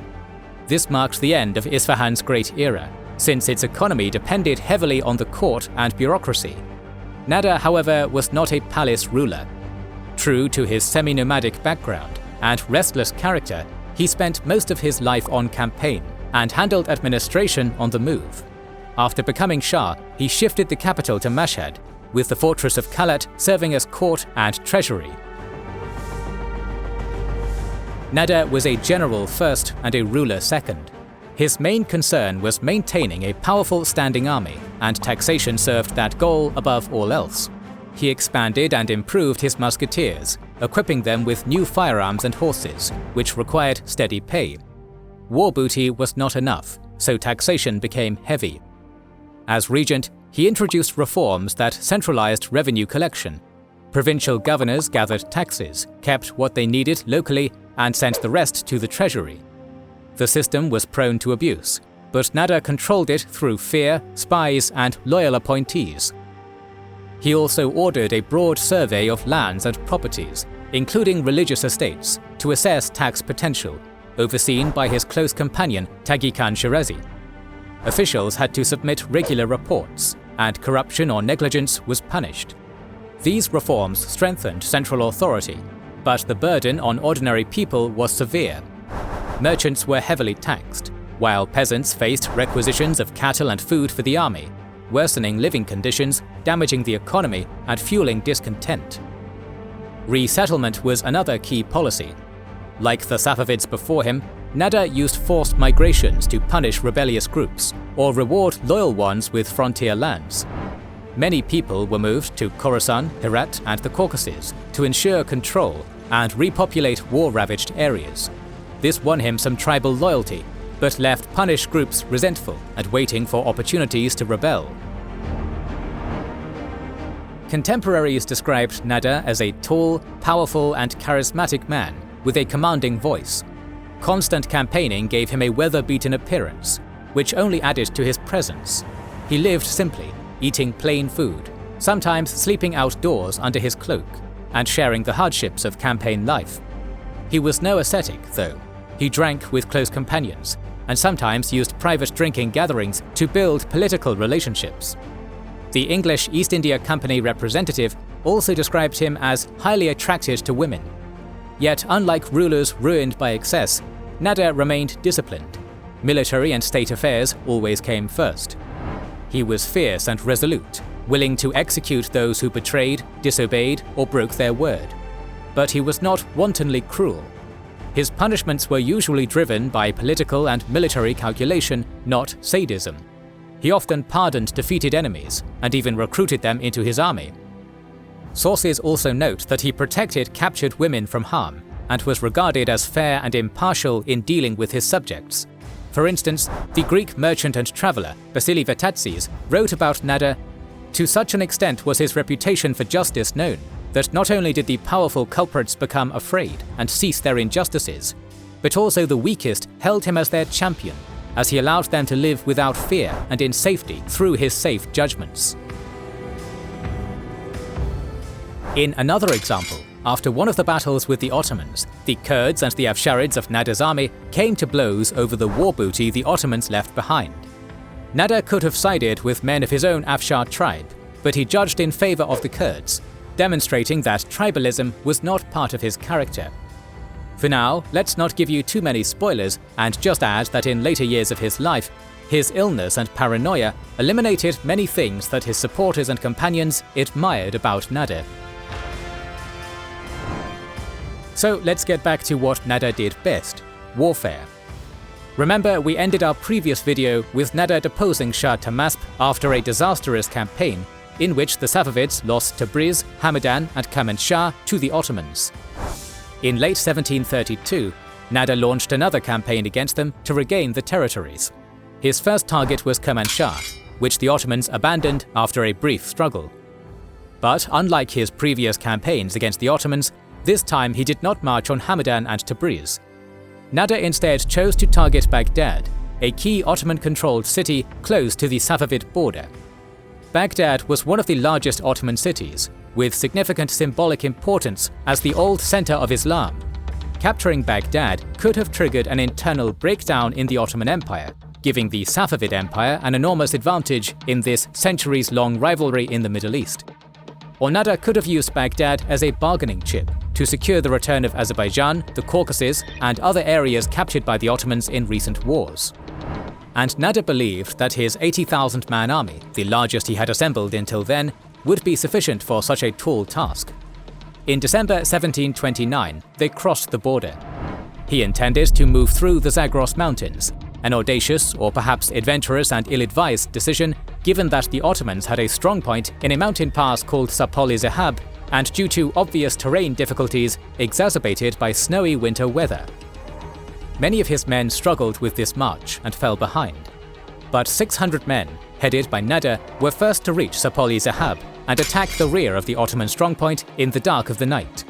This marked the end of Isfahan's great era, since its economy depended heavily on the court and bureaucracy. Nader, however, was not a palace ruler. True to his semi-nomadic background and restless character, he spent most of his life on campaign and handled administration on the move. After becoming Shah, he shifted the capital to Mashhad, with the fortress of Kalat serving as court and treasury. Nader was a general first and a ruler second. His main concern was maintaining a powerful standing army, and taxation served that goal above all else. He expanded and improved his musketeers, equipping them with new firearms and horses, which required steady pay. War booty was not enough, so taxation became heavy. As regent, he introduced reforms that centralized revenue collection. Provincial governors gathered taxes, kept what they needed locally, and sent the rest to the treasury. The system was prone to abuse, but Nader controlled it through fear, spies, and loyal appointees. He also ordered a broad survey of lands and properties, including religious estates, to assess tax potential, overseen by his close companion Taghi Khan Shirazi. Officials had to submit regular reports, and corruption or negligence was punished. These reforms strengthened central authority, but the burden on ordinary people was severe. Merchants were heavily taxed, while peasants faced requisitions of cattle and food for the army, worsening living conditions, damaging the economy, and fueling discontent. Resettlement was another key policy. Like the Safavids before him, Nader used forced migrations to punish rebellious groups or reward loyal ones with frontier lands. Many people were moved to Khorasan, Herat, and the Caucasus to ensure control and repopulate war-ravaged areas. This won him some tribal loyalty, but left punished groups resentful and waiting for opportunities to rebel. Contemporaries described Nader as a tall, powerful, and charismatic man with a commanding voice. Constant campaigning gave him a weather-beaten appearance, which only added to his presence. He lived simply, eating plain food, sometimes sleeping outdoors under his cloak, and sharing the hardships of campaign life. He was no ascetic, though. He drank with close companions, and sometimes used private drinking gatherings to build political relationships. The English East India Company representative also described him as highly attracted to women. Yet, unlike rulers ruined by excess, Nader remained disciplined. Military and state affairs always came first. He was fierce and resolute, willing to execute those who betrayed, disobeyed, or broke their word. But he was not wantonly cruel. His punishments were usually driven by political and military calculation, not sadism. He often pardoned defeated enemies, and even recruited them into his army. Sources also note that he protected captured women from harm, and was regarded as fair and impartial in dealing with his subjects. For instance, the Greek merchant and traveller Basili Vatatzes wrote about Nader. To such an extent was his reputation for justice known, that not only did the powerful culprits become afraid and cease their injustices, but also the weakest held him as their champion, as he allowed them to live without fear and in safety through his safe judgments. In another example, after one of the battles with the Ottomans, the Kurds and the Afsharids of Nader's army came to blows over the war booty the Ottomans left behind. Nader could have sided with men of his own Afshar tribe, but he judged in favor of the Kurds, demonstrating that tribalism was not part of his character. For now, let's not give you too many spoilers and just add that in later years of his life, his illness and paranoia eliminated many things that his supporters and companions admired about Nader. So let's get back to what Nader did best: warfare. Remember, we ended our previous video with Nader deposing Shah Tahmasp after a disastrous campaign in which the Safavids lost Tabriz, Hamadan, and Kermanshah to the Ottomans. In late 1732, Nader launched another campaign against them to regain the territories. His first target was Kermanshah, which the Ottomans abandoned after a brief struggle. But unlike his previous campaigns against the Ottomans, this time he did not march on Hamadan and Tabriz. Nader instead chose to target Baghdad, a key Ottoman-controlled city close to the Safavid border. Baghdad was one of the largest Ottoman cities, with significant symbolic importance as the old center of Islam. Capturing Baghdad could have triggered an internal breakdown in the Ottoman Empire, giving the Safavid Empire an enormous advantage in this centuries-long rivalry in the Middle East. Or Nader could have used Baghdad as a bargaining chip to secure the return of Azerbaijan, the Caucasus, and other areas captured by the Ottomans in recent wars. And Nader believed that his 80,000-man army, the largest he had assembled until then, would be sufficient for such a tall task. In December 1729, they crossed the border. He intended to move through the Zagros Mountains, an audacious or perhaps adventurous and ill-advised decision given that the Ottomans had a strong point in a mountain pass called Sapol-i-Zahab, and due to obvious terrain difficulties exacerbated by snowy winter weather. Many of his men struggled with this march and fell behind. But 600 men, headed by Nader, were first to reach Sapol-i-Zahab and attack the rear of the Ottoman strongpoint in the dark of the night.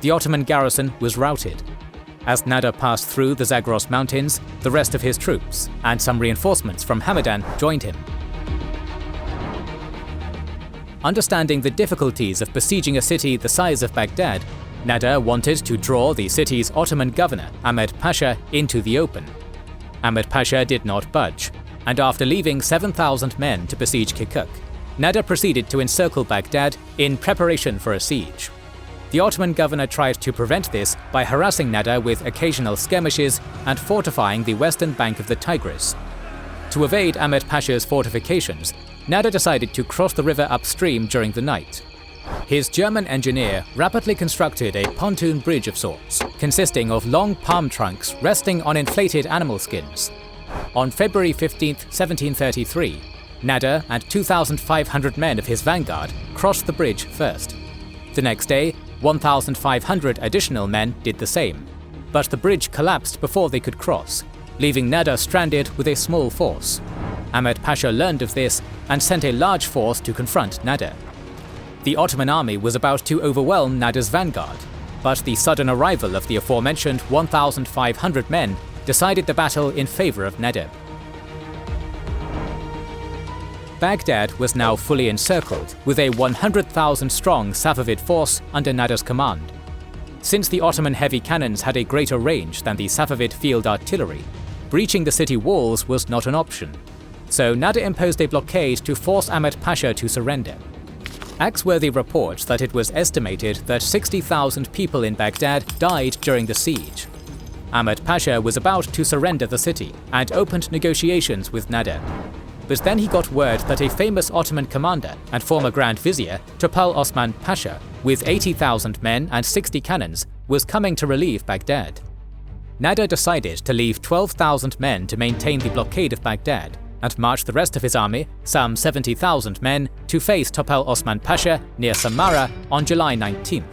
The Ottoman garrison was routed. As Nader passed through the Zagros Mountains, the rest of his troops and some reinforcements from Hamadan joined him. Understanding the difficulties of besieging a city the size of Baghdad, Nader wanted to draw the city's Ottoman governor, Ahmed Pasha, into the open. Ahmed Pasha did not budge, and after leaving 7,000 men to besiege Kirkuk, Nader proceeded to encircle Baghdad in preparation for a siege. The Ottoman governor tried to prevent this by harassing Nader with occasional skirmishes and fortifying the western bank of the Tigris. To evade Ahmed Pasha's fortifications, Nader decided to cross the river upstream during the night. His German engineer rapidly constructed a pontoon bridge of sorts, consisting of long palm trunks resting on inflated animal skins. On February 15, 1733, Nader and 2,500 men of his vanguard crossed the bridge first. The next day, 1,500 additional men did the same, but the bridge collapsed before they could cross, leaving Nader stranded with a small force. Ahmed Pasha learned of this and sent a large force to confront Nader. The Ottoman army was about to overwhelm Nader's vanguard, but the sudden arrival of the aforementioned 1,500 men decided the battle in favor of Nader. Baghdad was now fully encircled with a 100,000-strong Safavid force under Nader's command. Since the Ottoman heavy cannons had a greater range than the Safavid field artillery, breaching the city walls was not an option. So Nader imposed a blockade to force Ahmed Pasha to surrender. Axworthy reports that it was estimated that 60,000 people in Baghdad died during the siege. Ahmed Pasha was about to surrender the city and opened negotiations with Nader. But then he got word that a famous Ottoman commander and former Grand Vizier, Topal Osman Pasha, with 80,000 men and 60 cannons, was coming to relieve Baghdad. Nader decided to leave 12,000 men to maintain the blockade of Baghdad and march the rest of his army, some 70,000 men, to face Topal Osman Pasha near Samarra on July 19th.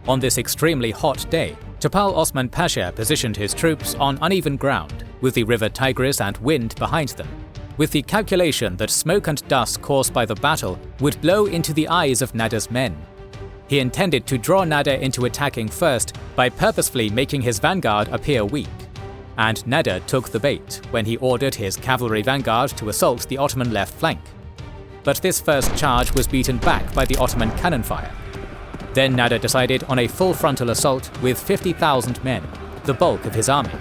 On this extremely hot day, Topal Osman Pasha positioned his troops on uneven ground, with the river Tigris and wind behind them, with the calculation that smoke and dust caused by the battle would blow into the eyes of Nader's men. He intended to draw Nader into attacking first by purposefully making his vanguard appear weak. And Nader took the bait when he ordered his cavalry vanguard to assault the Ottoman left flank. But this first charge was beaten back by the Ottoman cannon fire. Then Nader decided on a full frontal assault with 50,000 men, the bulk of his army.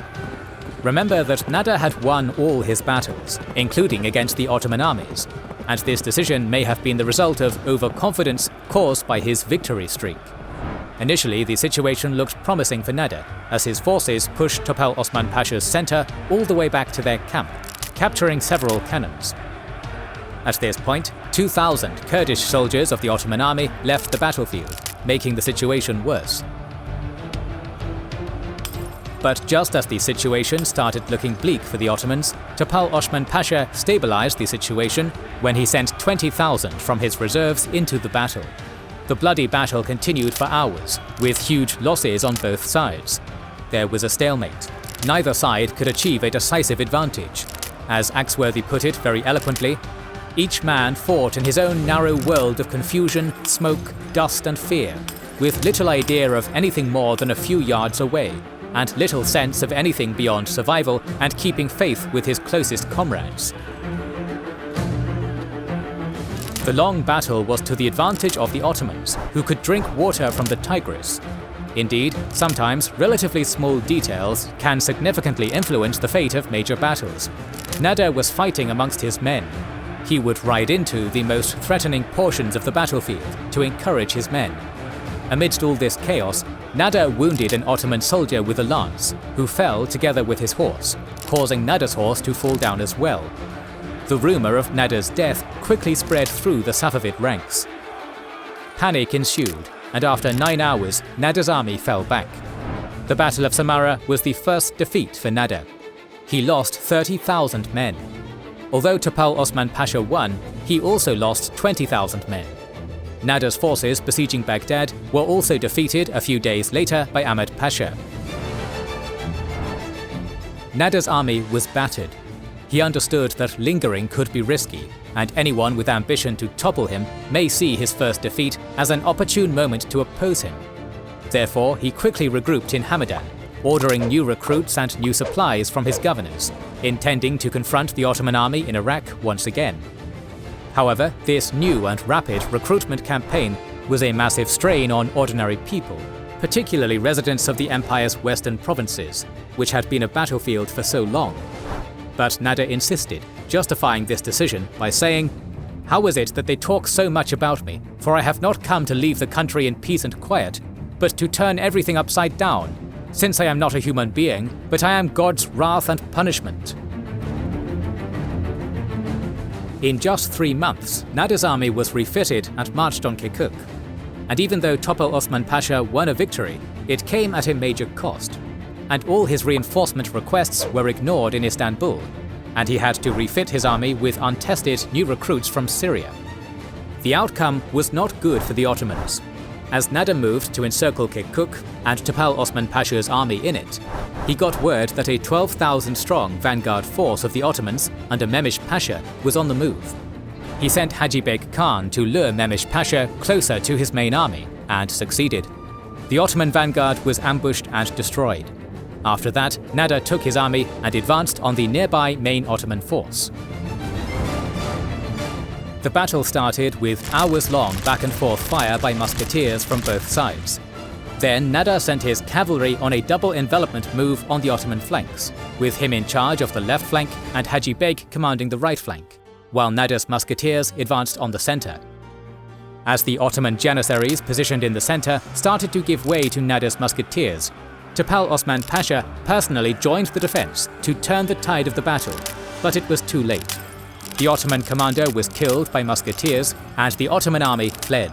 Remember that Nader had won all his battles, including against the Ottoman armies, and this decision may have been the result of overconfidence caused by his victory streak. Initially, the situation looked promising for Nader, as his forces pushed Topal Osman Pasha's center all the way back to their camp, capturing several cannons. At this point, 2,000 Kurdish soldiers of the Ottoman army left the battlefield, making the situation worse. But just as the situation started looking bleak for the Ottomans, Topal Osman Pasha stabilized the situation when he sent 20,000 from his reserves into the battle. The bloody battle continued for hours, with huge losses on both sides. There was a stalemate. Neither side could achieve a decisive advantage. As Axworthy put it very eloquently, each man fought in his own narrow world of confusion, smoke, dust and fear, with little idea of anything more than a few yards away, and little sense of anything beyond survival and keeping faith with his closest comrades. The long battle was to the advantage of the Ottomans, who could drink water from the Tigris. Indeed, sometimes relatively small details can significantly influence the fate of major battles. Nader was fighting amongst his men. He would ride into the most threatening portions of the battlefield to encourage his men. Amidst all this chaos, Nader wounded an Ottoman soldier with a lance, who fell together with his horse, causing Nader's horse to fall down as well. The rumor of Nader's death quickly spread through the Safavid ranks. Panic ensued, and after 9 hours, Nader's army fell back. The Battle of Samarra was the first defeat for Nader. He lost 30,000 men. Although Topal Osman Pasha won, he also lost 20,000 men. Nader's forces besieging Baghdad were also defeated a few days later by Ahmed Pasha. Nader's army was battered. He understood that lingering could be risky, and anyone with ambition to topple him may see his first defeat as an opportune moment to oppose him. Therefore, he quickly regrouped in Hamadan, ordering new recruits and new supplies from his governors, intending to confront the Ottoman army in Iraq once again. However, this new and rapid recruitment campaign was a massive strain on ordinary people, particularly residents of the empire's western provinces, which had been a battlefield for so long. But Nader insisted, justifying this decision by saying, "How is it that they talk so much about me, for I have not come to leave the country in peace and quiet, but to turn everything upside down, since I am not a human being, but I am God's wrath and punishment." In just 3 months, Nader's army was refitted and marched on Kirkuk. and even though Topel Osman Pasha won a victory, it came at a major cost. And all his reinforcement requests were ignored in Istanbul, and he had to refit his army with untested new recruits from Syria. The outcome was not good for the Ottomans. As Nader moved to encircle Kirkuk and Topel Osman Pasha's army in it, he got word that a 12,000-strong vanguard force of the Ottomans under Mehmed Pasha was on the move. He sent Haji Beg Khan to lure Mehmed Pasha closer to his main army, and succeeded. The Ottoman vanguard was ambushed and destroyed. After that, Nader took his army and advanced on the nearby main Ottoman force. The battle started with hours-long back-and-forth fire by musketeers from both sides. Then Nader sent his cavalry on a double envelopment move on the Ottoman flanks, with him in charge of the left flank and Haji Beg commanding the right flank, while Nader's musketeers advanced on the center. As the Ottoman janissaries positioned in the center started to give way to Nader's musketeers, Topel Osman Pasha personally joined the defense to turn the tide of the battle, but it was too late. The Ottoman commander was killed by musketeers, and the Ottoman army fled.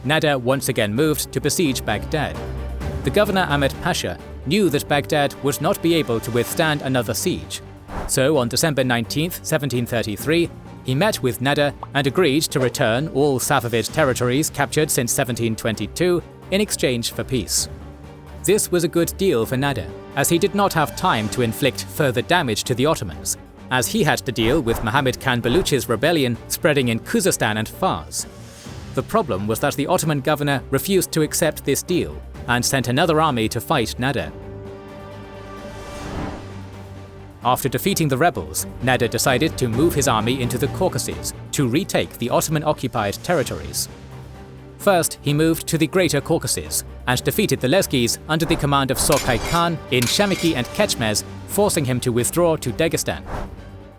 Nader once again moved to besiege Baghdad. The governor Ahmed Pasha knew that Baghdad would not be able to withstand another siege. So on December 19, 1733, he met with Nader and agreed to return all Safavid territories captured since 1722 in exchange for peace. This was a good deal for Nader, as he did not have time to inflict further damage to the Ottomans, as he had to deal with Muhammad Khan Baluch's rebellion spreading in Khuzestan and Fars. The problem was that the Ottoman governor refused to accept this deal and sent another army to fight Nader. After defeating the rebels, Nader decided to move his army into the Caucasus to retake the Ottoman-occupied territories. First, he moved to the Greater Caucasus and defeated the Lezgis under the command of Sorkai Khan in Shamiki and Kechmez, forcing him to withdraw to Dagestan.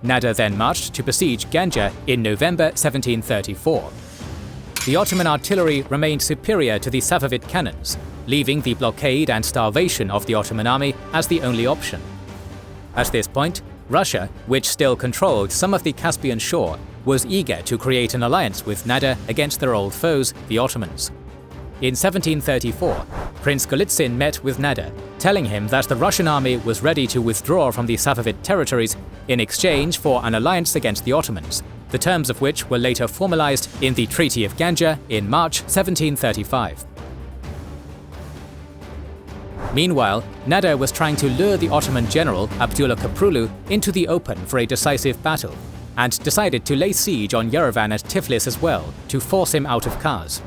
Nader then marched to besiege Ganja in November 1734. The Ottoman artillery remained superior to the Safavid cannons, leaving the blockade and starvation of the Ottoman army as the only option. At this point, Russia, which still controlled some of the Caspian shore, was eager to create an alliance with Nader against their old foes, the Ottomans. In 1734, Prince Golitsyn met with Nader, telling him that the Russian army was ready to withdraw from the Safavid territories in exchange for an alliance against the Ottomans, the terms of which were later formalized in the Treaty of Ganja in March 1735. Meanwhile, Nader was trying to lure the Ottoman general Abdullah Köprülü into the open for a decisive battle, and decided to lay siege on Yerevan and Tiflis as well to force him out of Kars.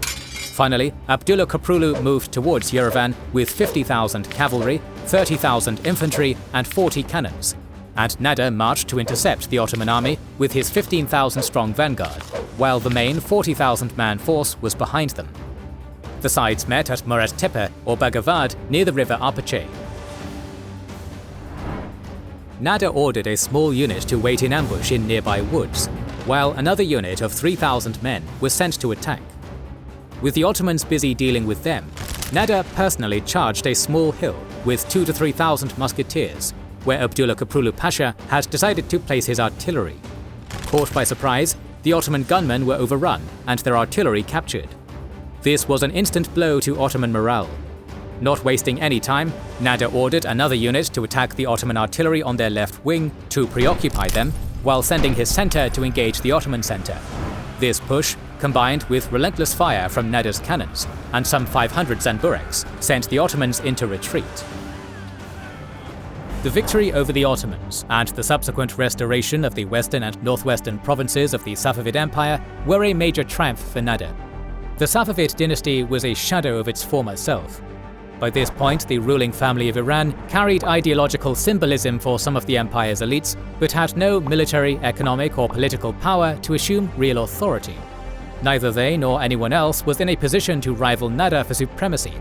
Finally, Abdullah Köprülü moved towards Yerevan with 50,000 cavalry, 30,000 infantry and 40 cannons, and Nader marched to intercept the Ottoman army with his 15,000-strong vanguard, while the main 40,000-man force was behind them. The sides met at Murat Tepe or Bagavad near the river Arpache. Nader ordered a small unit to wait in ambush in nearby woods, while another unit of 3,000 men was sent to attack. With the Ottomans busy dealing with them, Nader personally charged a small hill with 2,000 to 3,000 musketeers, where Abdullah Köprülü Pasha had decided to place his artillery. Caught by surprise, the Ottoman gunmen were overrun and their artillery captured. This was an instant blow to Ottoman morale. Not wasting any time, Nader ordered another unit to attack the Ottoman artillery on their left wing to preoccupy them, while sending his center to engage the Ottoman center. This push, combined with relentless fire from Nader's cannons and some 500 Zanbureks, sent the Ottomans into retreat. The victory over the Ottomans and the subsequent restoration of the western and northwestern provinces of the Safavid Empire were a major triumph for Nader. The Safavid dynasty was a shadow of its former self. By this point, the ruling family of Iran carried ideological symbolism for some of the empire's elites, but had no military, economic, or political power to assume real authority. Neither they nor anyone else was in a position to rival Nader for supremacy.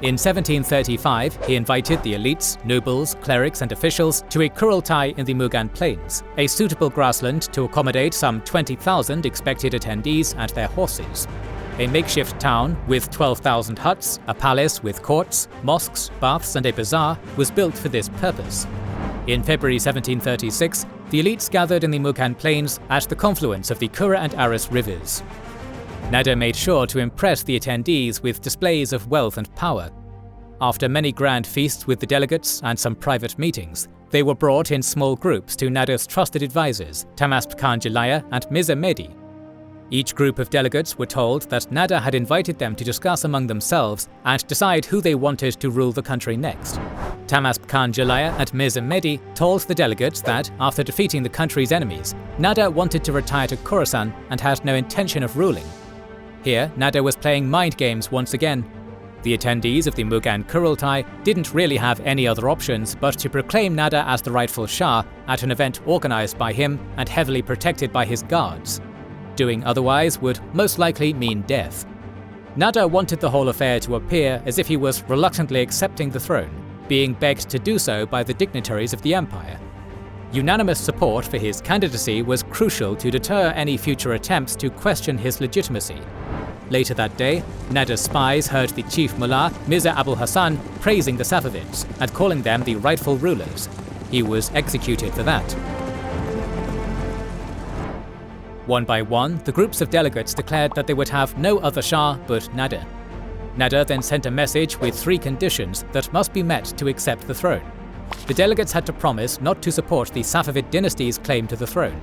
In 1735, he invited the elites, nobles, clerics, and officials to a Kurultai in the Mugan Plains, a suitable grassland to accommodate some 20,000 expected attendees and their horses. A makeshift town with 12,000 huts, a palace with courts, mosques, baths, and a bazaar was built for this purpose. In February 1736, the elites gathered in the Mugan Plains at the confluence of the Kura and Aras rivers. Nader made sure to impress the attendees with displays of wealth and power. After many grand feasts with the delegates and some private meetings, they were brought in small groups to Nader's trusted advisors, Tahmasp Khan Jalaya and Mirza Mehdi. Each group of delegates were told that Nader had invited them to discuss among themselves and decide who they wanted to rule the country next. Tahmasp Khan Jalaya and Mirza Mehdi told the delegates that, after defeating the country's enemies, Nader wanted to retire to Khorasan and had no intention of ruling. Here, Nader was playing mind games once again. The attendees of the Mughal Kurultai didn't really have any other options but to proclaim Nader as the rightful Shah at an event organized by him and heavily protected by his guards. Doing otherwise would most likely mean death. Nader wanted the whole affair to appear as if he was reluctantly accepting the throne, being begged to do so by the dignitaries of the empire. Unanimous support for his candidacy was crucial to deter any future attempts to question his legitimacy. Later that day, Nader's spies heard the chief mullah, Mirza Abul Hassan, praising the Safavids and calling them the rightful rulers. He was executed for that. One by one, the groups of delegates declared that they would have no other Shah but Nader. Nader then sent a message with 3 conditions that must be met to accept the throne. The delegates had to promise not to support the Safavid dynasty's claim to the throne.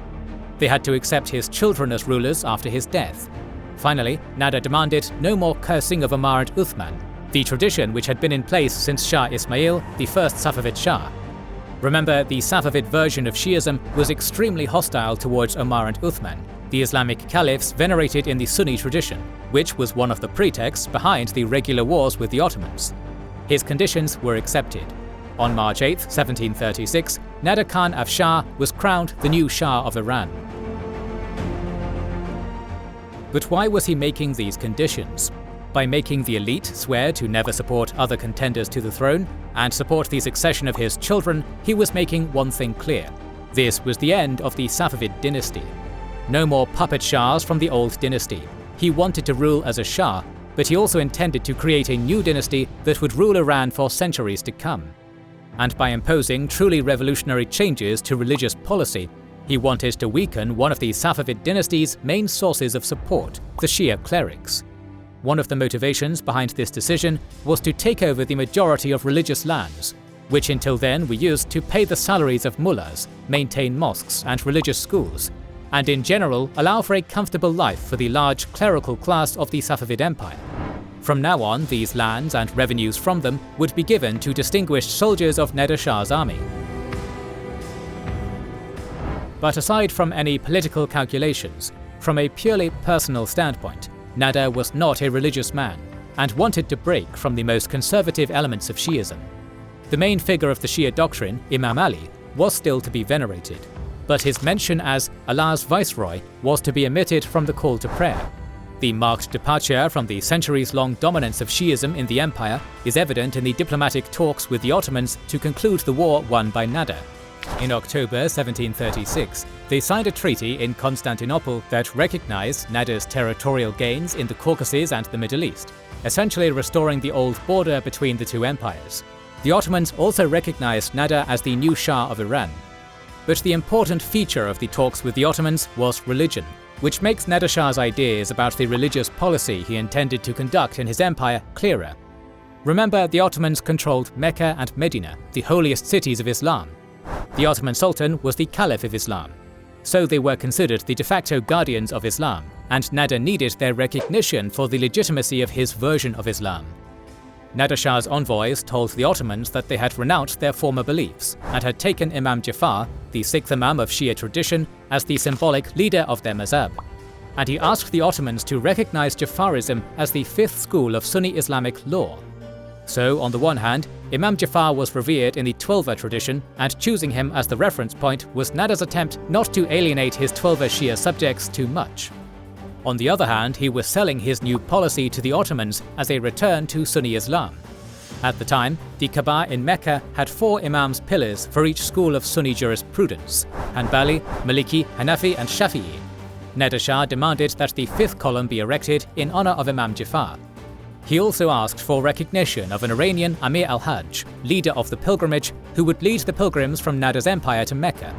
They had to accept his children as rulers after his death. Finally, Nader demanded no more cursing of Omar and Uthman, the tradition which had been in place since Shah Ismail, the first Safavid Shah. Remember, the Safavid version of Shi'ism was extremely hostile towards Omar and Uthman, the Islamic caliphs venerated in the Sunni tradition, which was one of the pretexts behind the regular wars with the Ottomans. His conditions were accepted. On March 8, 1736, Nader Khan Afshar was crowned the new Shah of Iran. But why was he making these conditions? By making the elite swear to never support other contenders to the throne and support the succession of his children, he was making one thing clear. This was the end of the Safavid dynasty. No more puppet Shahs from the old dynasty. He wanted to rule as a Shah, but he also intended to create a new dynasty that would rule Iran for centuries to come. And by imposing truly revolutionary changes to religious policy, he wanted to weaken one of the Safavid dynasty's main sources of support, the Shia clerics. One of the motivations behind this decision was to take over the majority of religious lands, which until then were used to pay the salaries of mullahs, maintain mosques and religious schools, and in general allow for a comfortable life for the large clerical class of the Safavid Empire. From now on, these lands and revenues from them would be given to distinguished soldiers of Nader Shah's army. But aside from any political calculations, from a purely personal standpoint, Nader was not a religious man and wanted to break from the most conservative elements of Shi'ism. The main figure of the Shia doctrine, Imam Ali, was still to be venerated, but his mention as Allah's viceroy was to be omitted from the call to prayer. The marked departure from the centuries-long dominance of Shi'ism in the empire is evident in the diplomatic talks with the Ottomans to conclude the war won by Nader. In October 1736, they signed a treaty in Constantinople that recognized Nader's territorial gains in the Caucasus and the Middle East, essentially restoring the old border between the two empires. The Ottomans also recognized Nader as the new Shah of Iran. But the important feature of the talks with the Ottomans was religion, which makes Nader Shah's ideas about the religious policy he intended to conduct in his empire clearer. Remember, the Ottomans controlled Mecca and Medina, the holiest cities of Islam. The Ottoman Sultan was the Caliph of Islam, so they were considered the de facto guardians of Islam, and Nader needed their recognition for the legitimacy of his version of Islam. Nader Shah's envoys told the Ottomans that they had renounced their former beliefs and had taken Imam Jafar, the 6th Imam of Shia tradition, as the symbolic leader of their mazhab. And he asked the Ottomans to recognize Jafarism as the 5th school of Sunni Islamic law. So, on the one hand, Imam Jafar was revered in the Twelver tradition, and choosing him as the reference point was Nader's attempt not to alienate his Twelver Shia subjects too much. On the other hand, he was selling his new policy to the Ottomans as a return to Sunni Islam. At the time, the Kaaba in Mecca had 4 Imams' pillars for each school of Sunni jurisprudence: Hanbali, Maliki, Hanafi and Shafi'i. Nader Shah demanded that the 5th column be erected in honor of Imam Jafar. He also asked for recognition of an Iranian Amir al-Hajj, leader of the pilgrimage, who would lead the pilgrims from Nader's empire to Mecca.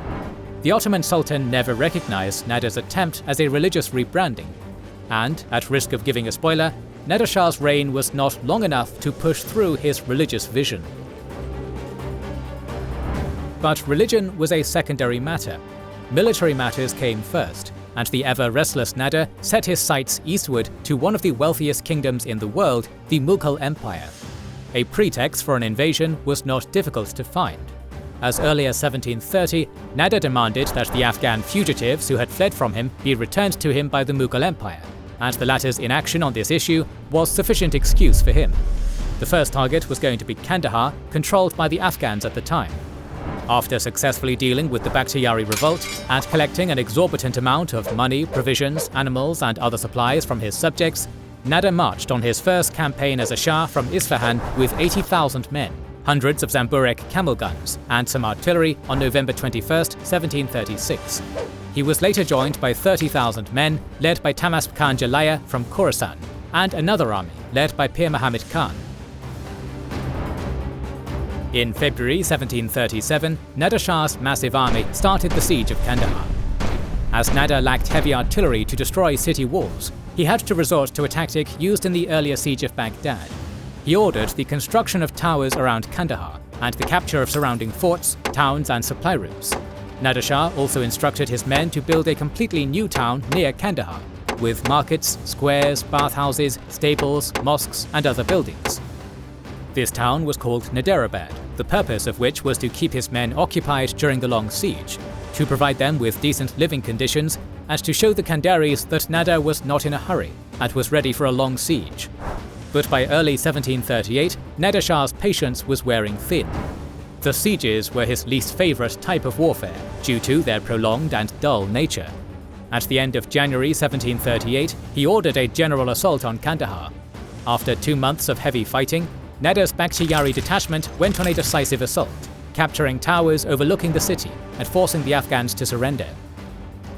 The Ottoman Sultan never recognized Nader's attempt as a religious rebranding, and, at risk of giving a spoiler, Nader Shah's reign was not long enough to push through his religious vision. But religion was a secondary matter. Military matters came first, and the ever-restless Nader set his sights eastward to one of the wealthiest kingdoms in the world, the Mughal Empire. A pretext for an invasion was not difficult to find. As early as 1730, Nader demanded that the Afghan fugitives who had fled from him be returned to him by the Mughal Empire, and the latter's inaction on this issue was sufficient excuse for him. The first target was going to be Kandahar, controlled by the Afghans at the time. After successfully dealing with the Bakhtiari revolt and collecting an exorbitant amount of money, provisions, animals and other supplies from his subjects, Nader marched on his first campaign as a Shah from Isfahan with 80,000 men, hundreds of Zamburek camel guns, and some artillery on November 21, 1736. He was later joined by 30,000 men led by Tahmasp Khan Jalaya from Khorasan, and another army led by Pir Muhammad Khan. In February 1737, Nader Shah's massive army started the siege of Kandahar. As Nader lacked heavy artillery to destroy city walls, he had to resort to a tactic used in the earlier siege of Baghdad. He ordered the construction of towers around Kandahar and the capture of surrounding forts, towns and supply routes. Nader Shah also instructed his men to build a completely new town near Kandahar, with markets, squares, bathhouses, stables, mosques and other buildings. This town was called Naderabad, the purpose of which was to keep his men occupied during the long siege, to provide them with decent living conditions, and to show the Kandaris that Nader was not in a hurry and was ready for a long siege. But by early 1738, Nader Shah's patience was wearing thin. The sieges were his least favourite type of warfare, due to their prolonged and dull nature. At the end of January 1738, he ordered a general assault on Kandahar. After 2 months of heavy fighting, Nader's Bakhtiari detachment went on a decisive assault, capturing towers overlooking the city and forcing the Afghans to surrender.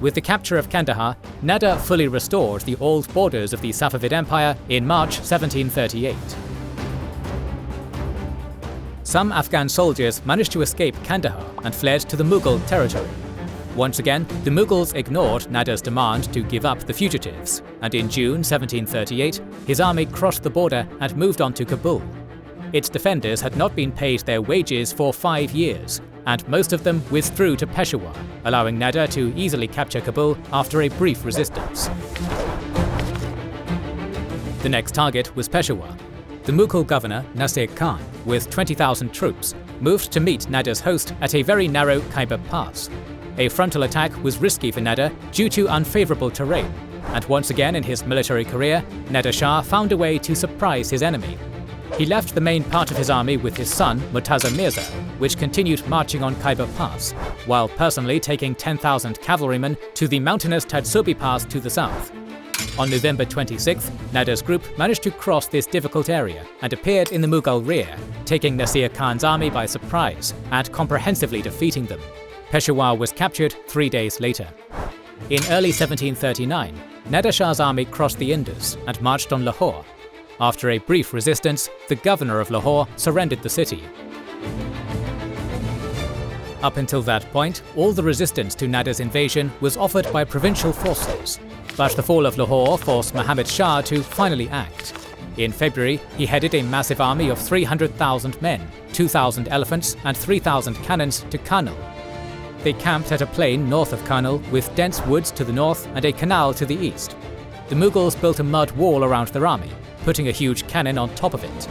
With the capture of Kandahar, Nader fully restored the old borders of the Safavid Empire in March 1738. Some Afghan soldiers managed to escape Kandahar and fled to the Mughal territory. Once again, the Mughals ignored Nader's demand to give up the fugitives, and in June 1738, his army crossed the border and moved on to Kabul. Its defenders had not been paid their wages for 5 years, and most of them withdrew to Peshawar, allowing Nader to easily capture Kabul after a brief resistance. The next target was Peshawar. The Mughal governor, Nasir Khan, with 20,000 troops, moved to meet Nader's host at a very narrow Khyber Pass. A frontal attack was risky for Nader due to unfavourable terrain, and once again in his military career, Nader Shah found a way to surprise his enemy. He left the main part of his army with his son, Murtaza Mirza, which continued marching on Khyber Pass, while personally taking 10,000 cavalrymen to the mountainous Tadsubi Pass to the south. On November 26th, Nader's group managed to cross this difficult area and appeared in the Mughal rear, taking Nasir Khan's army by surprise and comprehensively defeating them. Peshawar was captured 3 days later. In early 1739, Nader Shah's army crossed the Indus and marched on Lahore. After a brief resistance, the governor of Lahore surrendered the city. Up until that point, all the resistance to Nader's invasion was offered by provincial forces, but the fall of Lahore forced Muhammad Shah to finally act. In February, he headed a massive army of 300,000 men, 2,000 elephants and 3,000 cannons to Karnal. They camped at a plain north of Karnal with dense woods to the north and a canal to the east. The Mughals built a mud wall around their army, putting a huge cannon on top of it.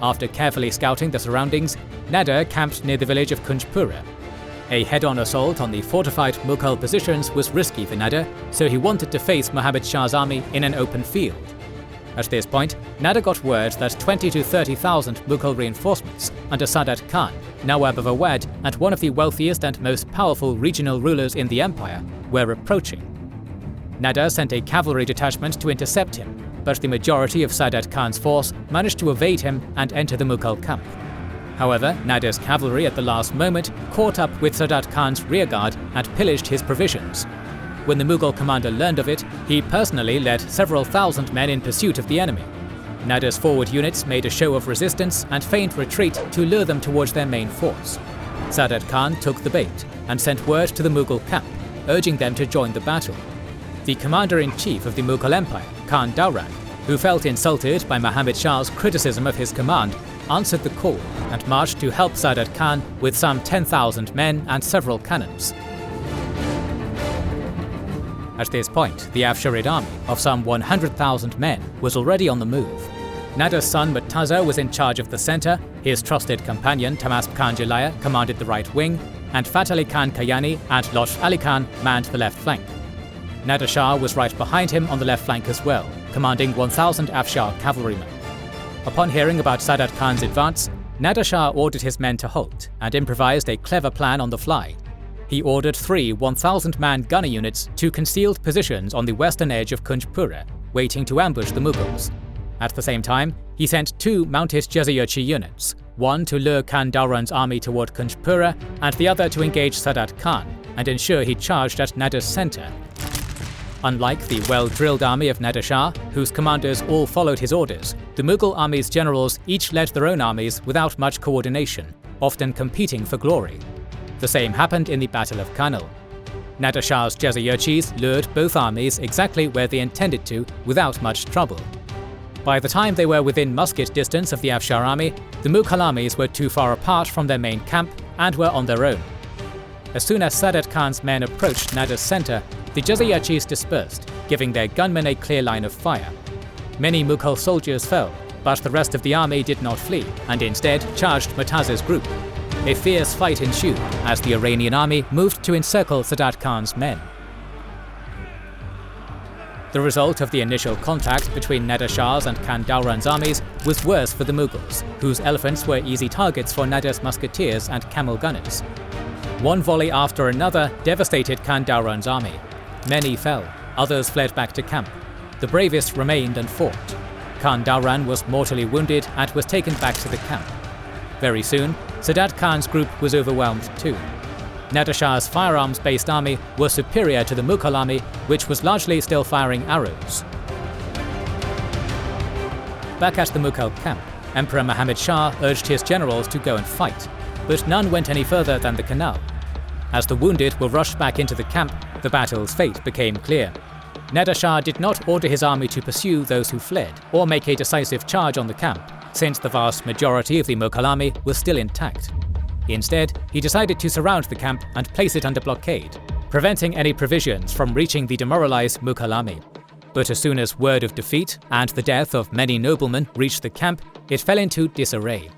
After carefully scouting the surroundings, Nader camped near the village of Kunjpura. A head-on assault on the fortified Mughal positions was risky for Nader, so he wanted to face Muhammad Shah's army in an open field. At this point, Nader got word that 20 to 30,000 Mughal reinforcements under Sadat Khan, Nawab of Awadh and one of the wealthiest and most powerful regional rulers in the empire, were approaching. Nader sent a cavalry detachment to intercept him, but the majority of Sadat Khan's force managed to evade him and enter the Mughal camp. However, Nader's cavalry at the last moment caught up with Sadat Khan's rearguard and pillaged his provisions. When the Mughal commander learned of it, he personally led several thousand men in pursuit of the enemy. Nader's forward units made a show of resistance and feigned retreat to lure them towards their main force. Sadat Khan took the bait and sent word to the Mughal camp, urging them to join the battle. The commander-in-chief of the Mughal Empire, Kandahar, who felt insulted by Muhammad Shah's criticism of his command, answered the call and marched to help Sadat Khan with some 10,000 men and several cannons. At this point, the Afsharid army of some 100,000 men was already on the move. Nader's son Murtaza was in charge of the center, his trusted companion Tahmasp Khan Jalaya commanded the right wing, and Fath Ali Khan Kayani and Losh Ali Khan manned the left flank. Nader Shah was right behind him on the left flank as well, commanding 1,000 Afshar cavalrymen. Upon hearing about Sadat Khan's advance, Nader Shah ordered his men to halt and improvised a clever plan on the fly. He ordered 3 1,000-man gunner units to concealed positions on the western edge of Kunjpura, waiting to ambush the Mughals. At the same time, he sent 2 mounted Jazayirchi units, one to lure Kandahran's army toward Kunjpura and the other to engage Sadat Khan and ensure he charged at Nader's center. Unlike the well-drilled army of Nader Shah, whose commanders all followed his orders, the Mughal army's generals each led their own armies without much coordination, often competing for glory. The same happened in the Battle of Karnal. Nader Shah's Jazayirchis lured both armies exactly where they intended to without much trouble. By the time they were within musket distance of the Afshar army, the Mughal armies were too far apart from their main camp and were on their own. As soon as Sadat Khan's men approached Nader's center, the Jazayirchis dispersed, giving their gunmen a clear line of fire. Many Mughal soldiers fell, but the rest of the army did not flee and instead charged Murtaza's group. A fierce fight ensued as the Iranian army moved to encircle Sadat Khan's men. The result of the initial contact between Nader Shah's and Kandahran's armies was worse for the Mughals, whose elephants were easy targets for Nader's musketeers and camel gunners. One volley after another devastated Kandahran's army. Many fell, others fled back to camp. The bravest remained and fought. Kandahran was mortally wounded and was taken back to the camp. Very soon, Sadat Khan's group was overwhelmed too. Nader Shah's firearms-based army was superior to the Mughal army, which was largely still firing arrows. Back at the Mughal camp, Emperor Muhammad Shah urged his generals to go and fight, but none went any further than the canal. As the wounded were rushed back into the camp, the battle's fate became clear. Nader Shah did not order his army to pursue those who fled or make a decisive charge on the camp, since the vast majority of the Mughal army was still intact. Instead, he decided to surround the camp and place it under blockade, preventing any provisions from reaching the demoralized Mughal army. But as soon as word of defeat and the death of many noblemen reached the camp, it fell into disarray.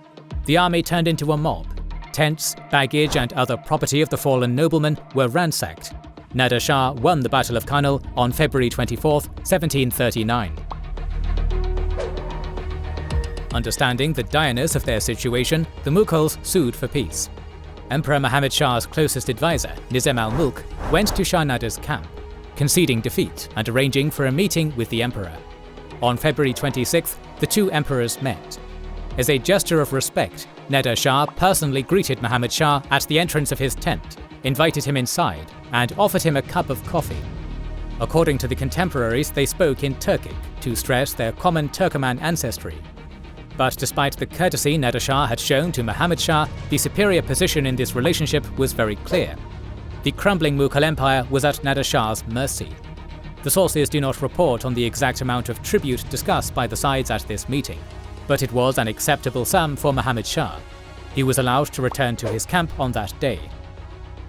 The army turned into a mob. Tents, baggage and other property of the fallen noblemen were ransacked. Nader Shah won the Battle of Karnal on February 24, 1739. Understanding the direness of their situation, the Mughals sued for peace. Emperor Muhammad Shah's closest advisor, Nizam al-Mulk, went to Shah Nader's camp, conceding defeat and arranging for a meeting with the emperor. On February 26th, the two emperors met. As a gesture of respect, Nader Shah personally greeted Muhammad Shah at the entrance of his tent, invited him inside, and offered him a cup of coffee. According to the contemporaries, they spoke in Turkic to stress their common Turkoman ancestry. But despite the courtesy Nader Shah had shown to Muhammad Shah, the superior position in this relationship was very clear. The crumbling Mughal Empire was at Nader Shah's mercy. The sources do not report on the exact amount of tribute discussed by the sides at this meeting, but it was an acceptable sum for Muhammad Shah. He was allowed to return to his camp on that day.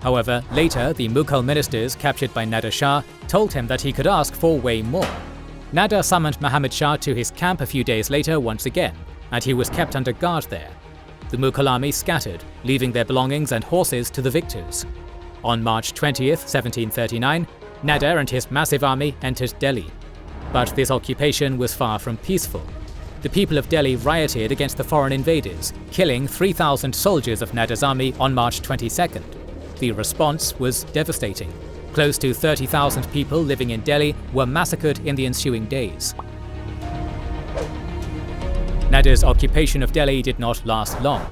However, later the Mughal ministers captured by Nader Shah told him that he could ask for way more. Nader summoned Muhammad Shah to his camp a few days later once again, and he was kept under guard there. The Mughal army scattered, leaving their belongings and horses to the victors. On March 20th, 1739, Nader and his massive army entered Delhi. But this occupation was far from peaceful. The people of Delhi rioted against the foreign invaders, killing 3,000 soldiers of Nader's army on March 22nd. The response was devastating. Close to 30,000 people living in Delhi were massacred in the ensuing days. Nader's occupation of Delhi did not last long.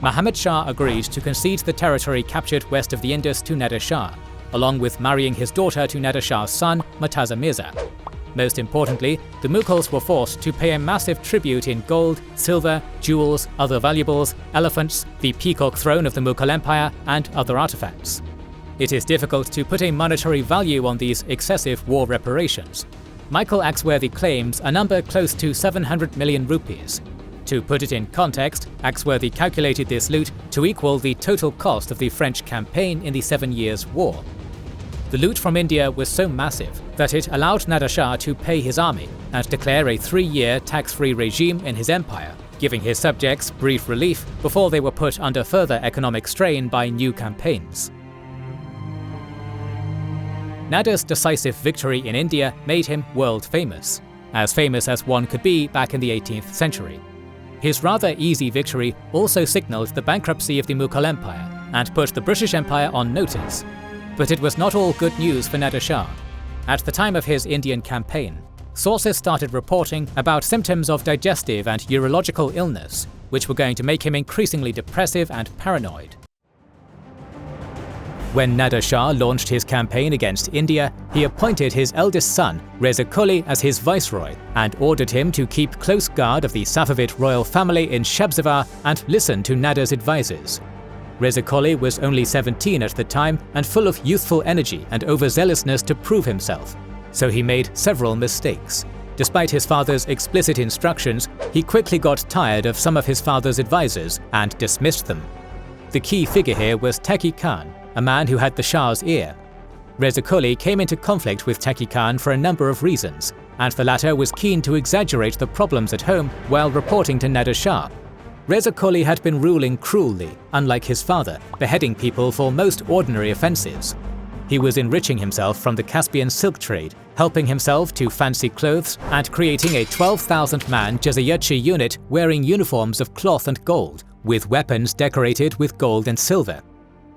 Muhammad Shah agreed to concede the territory captured west of the Indus to Nader Shah, along with marrying his daughter to Nader Shah's son, Murtaza Mirza. Most importantly, the Mughals were forced to pay a massive tribute in gold, silver, jewels, other valuables, elephants, the Peacock Throne of the Mughal Empire, and other artifacts. It is difficult to put a monetary value on these excessive war reparations. Michael Axworthy claims a number close to 700 million rupees. To put it in context, Axworthy calculated this loot to equal the total cost of the French campaign in the 7 Years' War. The loot from India was so massive that it allowed Nader Shah to pay his army and declare a 3-year tax-free regime in his empire, giving his subjects brief relief before they were put under further economic strain by new campaigns. Nader's decisive victory in India made him world famous as one could be back in the 18th century. His rather easy victory also signalled the bankruptcy of the Mughal Empire and put the British Empire on notice. But it was not all good news for Nader Shah. At the time of his Indian campaign, sources started reporting about symptoms of digestive and urological illness, which were going to make him increasingly depressive and paranoid. When Nader Shah launched his campaign against India, he appointed his eldest son, Reza Qoli, as his viceroy and ordered him to keep close guard of the Safavid royal family in Sabzawar and listen to Nader's advisors. Reza Qoli was only 17 at the time and full of youthful energy and overzealousness to prove himself, so he made several mistakes. Despite his father's explicit instructions, he quickly got tired of some of his father's advisors and dismissed them. The key figure here was Taqi Khan, a man who had the Shah's ear. Reza Qoli came into conflict with Taqi Khan for a number of reasons, and the latter was keen to exaggerate the problems at home while reporting to Nader Shah. Reza Qoli had been ruling cruelly, unlike his father, beheading people for most ordinary offences. He was enriching himself from the Caspian silk trade, helping himself to fancy clothes and creating a 12,000-man Jazayirchi unit wearing uniforms of cloth and gold, with weapons decorated with gold and silver.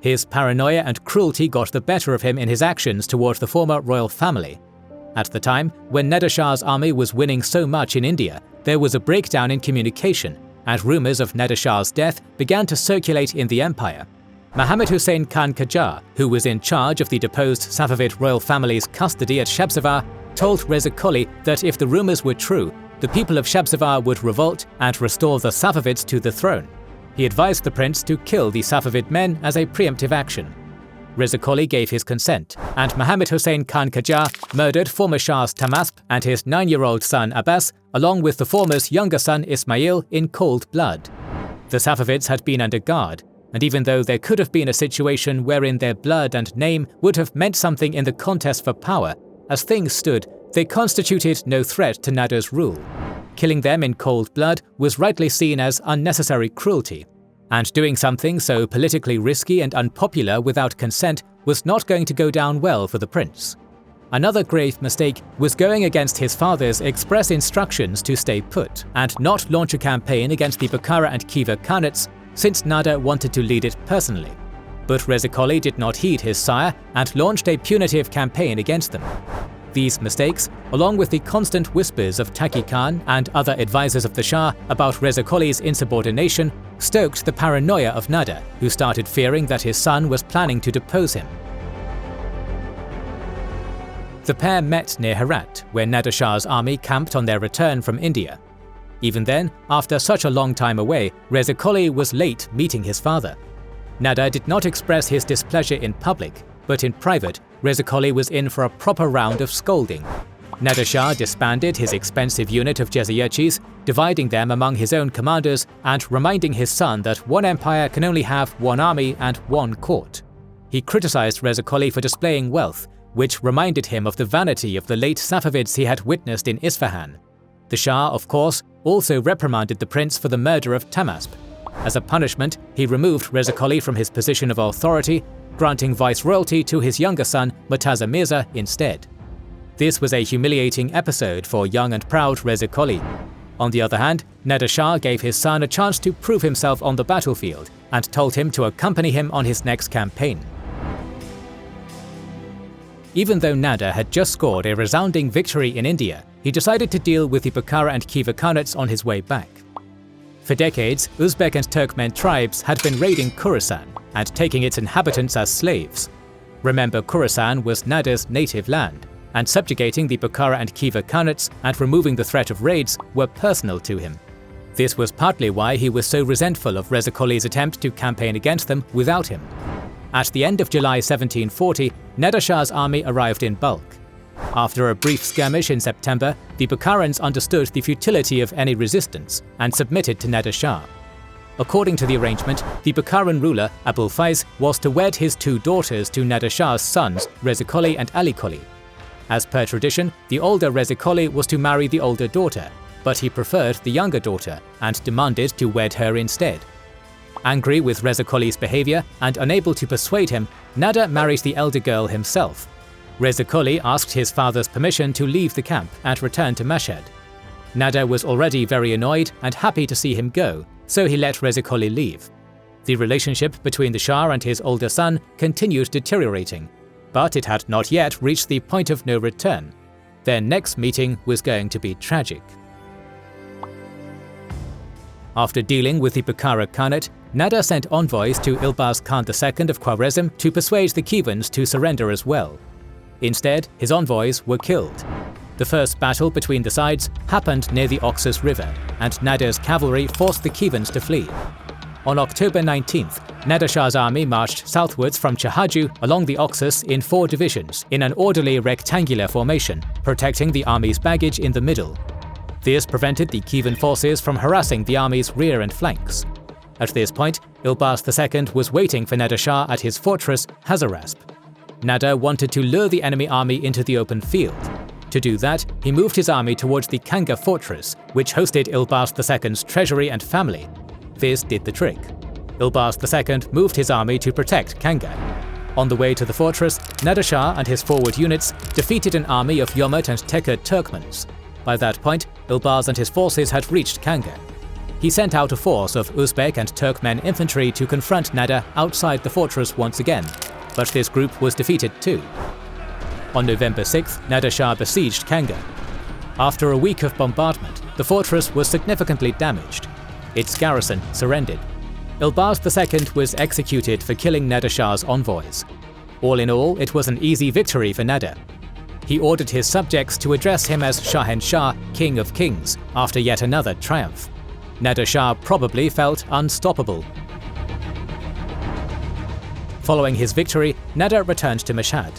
His paranoia and cruelty got the better of him in his actions towards the former royal family. At the time, when Nader Shah's army was winning so much in India, there was a breakdown in communication, and rumours of Nader Shah's death began to circulate in the empire. Muhammad Hussain Khan Qajar, who was in charge of the deposed Safavid royal family's custody at Sabzawar, told Reza Qoli that if the rumours were true, the people of Sabzawar would revolt and restore the Safavids to the throne. He advised the prince to kill the Safavid men as a preemptive action. Reza Qoli gave his consent, and Muhammad Hussain Khan Qajar murdered former Shahs Tahmasp and his 9-year-old son Abbas, along with the former's younger son Ismail, in cold blood. The Safavids had been under guard, and even though there could have been a situation wherein their blood and name would have meant something in the contest for power, as things stood, they constituted no threat to Nader's rule. Killing them in cold blood was rightly seen as unnecessary cruelty, and doing something so politically risky and unpopular without consent was not going to go down well for the prince. Another grave mistake was going against his father's express instructions to stay put and not launch a campaign against the Bukhara and Khiva Khanates, since Nader wanted to lead it personally. But Reza Qoli did not heed his sire and launched a punitive campaign against them. These mistakes, along with the constant whispers of Taqi Khan and other advisors of the Shah about Reza Qoli's insubordination, stoked the paranoia of Nader, who started fearing that his son was planning to depose him. The pair met near Herat, where Nader Shah's army camped on their return from India. Even then, after such a long time away, Reza Qoli was late meeting his father. Nader did not express his displeasure in public, but in private, Reza Qoli was in for a proper round of scolding. Nader Shah disbanded his expensive unit of Jazayirchis, dividing them among his own commanders and reminding his son that one empire can only have one army and one court. He criticized Reza Qoli for displaying wealth, which reminded him of the vanity of the late Safavids he had witnessed in Isfahan. The Shah, of course, also reprimanded the prince for the murder of Tahmasp. As a punishment, he removed Reza Qoli from his position of authority, granting viceroyalty to his younger son Murtaza Mirza instead. This was a humiliating episode for young and proud Reza Qoli. On the other hand, Nader Shah gave his son a chance to prove himself on the battlefield and told him to accompany him on his next campaign. Even though Nader had just scored a resounding victory in India, he decided to deal with the Bukhara and Khiva Khanates on his way back. For decades, Uzbek and Turkmen tribes had been raiding Khorasan and taking its inhabitants as slaves. Remember, Khorasan was Nader's native land, and subjugating the Bukhara and Khiva Khanates and removing the threat of raids were personal to him. This was partly why he was so resentful of Reza Qoli's attempt to campaign against them without him. At the end of July 1740, Nader Shah's army arrived in bulk. After a brief skirmish in September, the Bukharans understood the futility of any resistance and submitted to Nader Shah. According to the arrangement, the Bukharan ruler Abul Faiz was to wed his two daughters to Nader Shah's sons Reza Qoli and Ali Qoli. As per tradition, the older Reza Qoli was to marry the older daughter, but he preferred the younger daughter and demanded to wed her instead. Angry with Reza Qoli's behavior and unable to persuade him, Nader married the elder girl himself. Reza Qoli asked his father's permission to leave the camp and return to Mashhad. Nader was already very annoyed and happy to see him go, so he let Reza Qoli leave. The relationship between the Shah and his older son continued deteriorating, but it had not yet reached the point of no return. Their next meeting was going to be tragic. After dealing with the Bukhara Khanate, Nader sent envoys to Ilbaz Khan II of Khwarezm to persuade the Khivans to surrender as well. Instead, his envoys were killed. The first battle between the sides happened near the Oxus River, and Nader's cavalry forced the Khivans to flee. On October 19th, Nader Shah's army marched southwards from Chahaju along the Oxus in 4 divisions in an orderly rectangular formation, protecting the army's baggage in the middle. This prevented the Khivan forces from harassing the army's rear and flanks. At this point, Ilbaz II was waiting for Nader Shah at his fortress Hazarasp. Nader wanted to lure the enemy army into the open field. To do that, he moved his army towards the Kanga fortress, which hosted Ilbaz II's treasury and family. This did the trick. Ilbaz II moved his army to protect Kanga. On the way to the fortress, Nader Shah and his forward units defeated an army of Yomut and Tekur Turkmens. By that point, Ilbaz and his forces had reached Kanga. He sent out a force of Uzbek and Turkmen infantry to confront Nader outside the fortress once again, but this group was defeated too. On November 6th, Nader Shah besieged Kanga. After a week of bombardment, the fortress was significantly damaged. Its garrison surrendered. Ilbaz II was executed for killing Nader Shah's envoys. All in all, it was an easy victory for Nader. He ordered his subjects to address him as Shahenshah, King of Kings, after yet another triumph. Nader Shah probably felt unstoppable. Following his victory, Nader returned to Mashhad.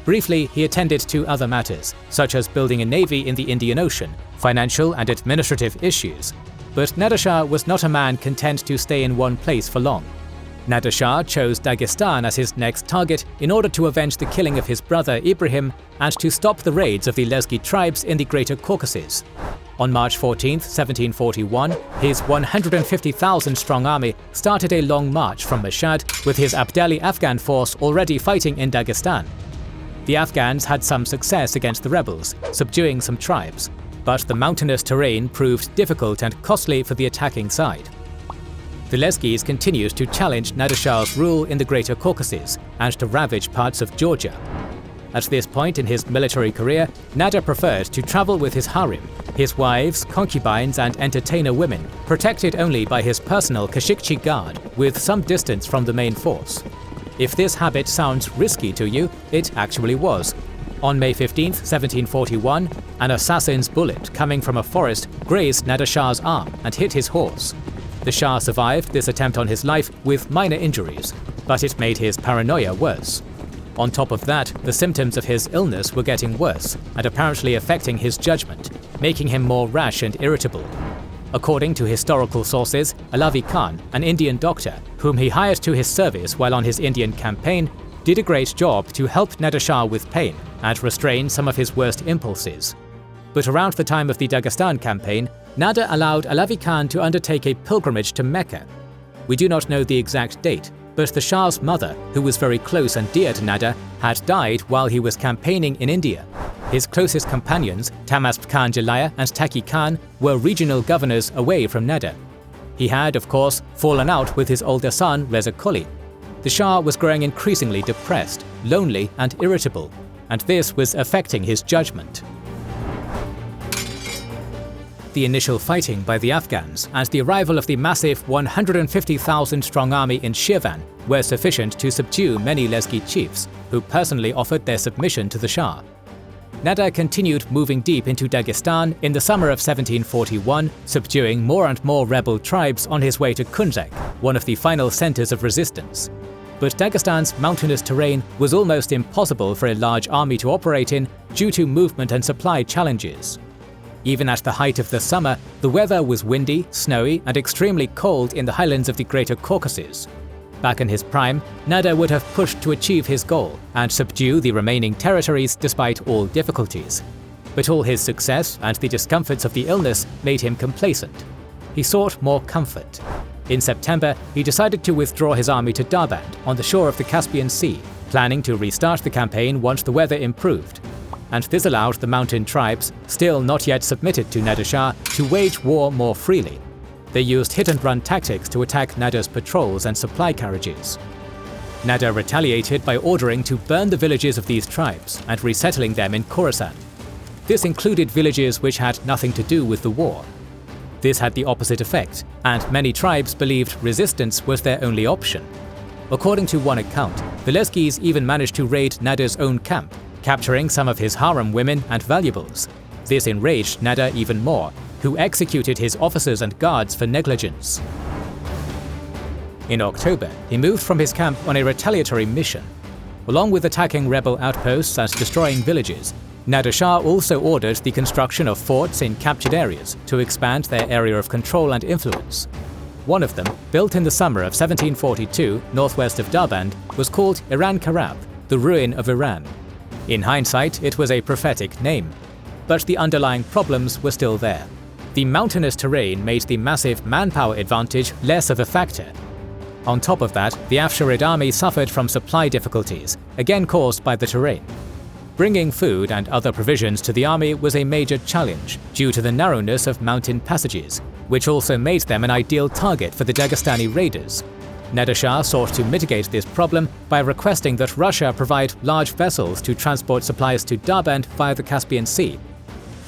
Briefly, he attended to other matters, such as building a navy in the Indian Ocean, financial and administrative issues. But Nader Shah was not a man content to stay in one place for long. Nader Shah chose Dagestan as his next target in order to avenge the killing of his brother Ibrahim and to stop the raids of the Lezgi tribes in the Greater Caucasus. On March 14, 1741, his 150,000-strong army started a long march from Mashhad with his Abdali Afghan force already fighting in Dagestan. The Afghans had some success against the rebels, subduing some tribes, but the mountainous terrain proved difficult and costly for the attacking side. The Lezgis continued to challenge Nader Shah's rule in the Greater Caucasus and to ravage parts of Georgia. At this point in his military career, Nader preferred to travel with his harem, his wives, concubines and entertainer women, protected only by his personal Kashikchi guard with some distance from the main force. If this habit sounds risky to you, it actually was. On May 15, 1741, an assassin's bullet coming from a forest grazed Nader Shah's arm and hit his horse. The Shah survived this attempt on his life with minor injuries, but it made his paranoia worse. On top of that, the symptoms of his illness were getting worse and apparently affecting his judgment, making him more rash and irritable. According to historical sources, Alavi Khan, an Indian doctor whom he hired to his service while on his Indian campaign, did a great job to help Nader Shah with pain and restrain some of his worst impulses. But around the time of the Dagestan campaign, Nader allowed Alavi Khan to undertake a pilgrimage to Mecca. We do not know the exact date, but the Shah's mother, who was very close and dear to Nader, had died while he was campaigning in India. His closest companions, Tahmasp Khan Jalaya and Taki Khan, were regional governors away from Nader. He had, of course, fallen out with his older son Reza Qoli. The Shah was growing increasingly depressed, lonely and irritable, and this was affecting his judgment. The initial fighting by the Afghans and the arrival of the massive 150,000-strong army in Shirvan were sufficient to subdue many Lezgi chiefs, who personally offered their submission to the Shah. Nader continued moving deep into Dagestan in the summer of 1741, subduing more and more rebel tribes on his way to Kunzak, one of the final centers of resistance. but Dagestan's mountainous terrain was almost impossible for a large army to operate in due to movement and supply challenges. Even at the height of the summer, the weather was windy, snowy, and extremely cold in the highlands of the Greater Caucasus. Back in his prime, Nader would have pushed to achieve his goal and subdue the remaining territories despite all difficulties. But all his success and the discomforts of the illness made him complacent. He sought more comfort. In September, he decided to withdraw his army to Darband on the shore of the Caspian Sea, planning to restart the campaign once the weather improved. And this allowed the mountain tribes, still not yet submitted to Nader Shah, to wage war more freely. They used hit-and-run tactics to attack Nader's patrols and supply carriages. Nader retaliated by ordering to burn the villages of these tribes and resettling them in Khorasan. This included villages which had nothing to do with the war. This had the opposite effect, and many tribes believed resistance was their only option. According to one account, the Lezgis even managed to raid Nader's own camp, capturing some of his harem women and valuables. This enraged Nader even more, who executed his officers and guards for negligence. In October, he moved from his camp on a retaliatory mission. Along with attacking rebel outposts and destroying villages, Nader Shah also ordered the construction of forts in captured areas to expand their area of control and influence. One of them, built in the summer of 1742 northwest of Darband, was called Iran-Karab, the ruin of Iran. In hindsight, it was a prophetic name, but the underlying problems were still there. The mountainous terrain made the massive manpower advantage less of a factor. On top of that, the Afsharid army suffered from supply difficulties, again caused by the terrain. Bringing food and other provisions to the army was a major challenge due to the narrowness of mountain passages, which also made them an ideal target for the Dagestani raiders. Nader Shah sought to mitigate this problem by requesting that Russia provide large vessels to transport supplies to Darband via the Caspian Sea.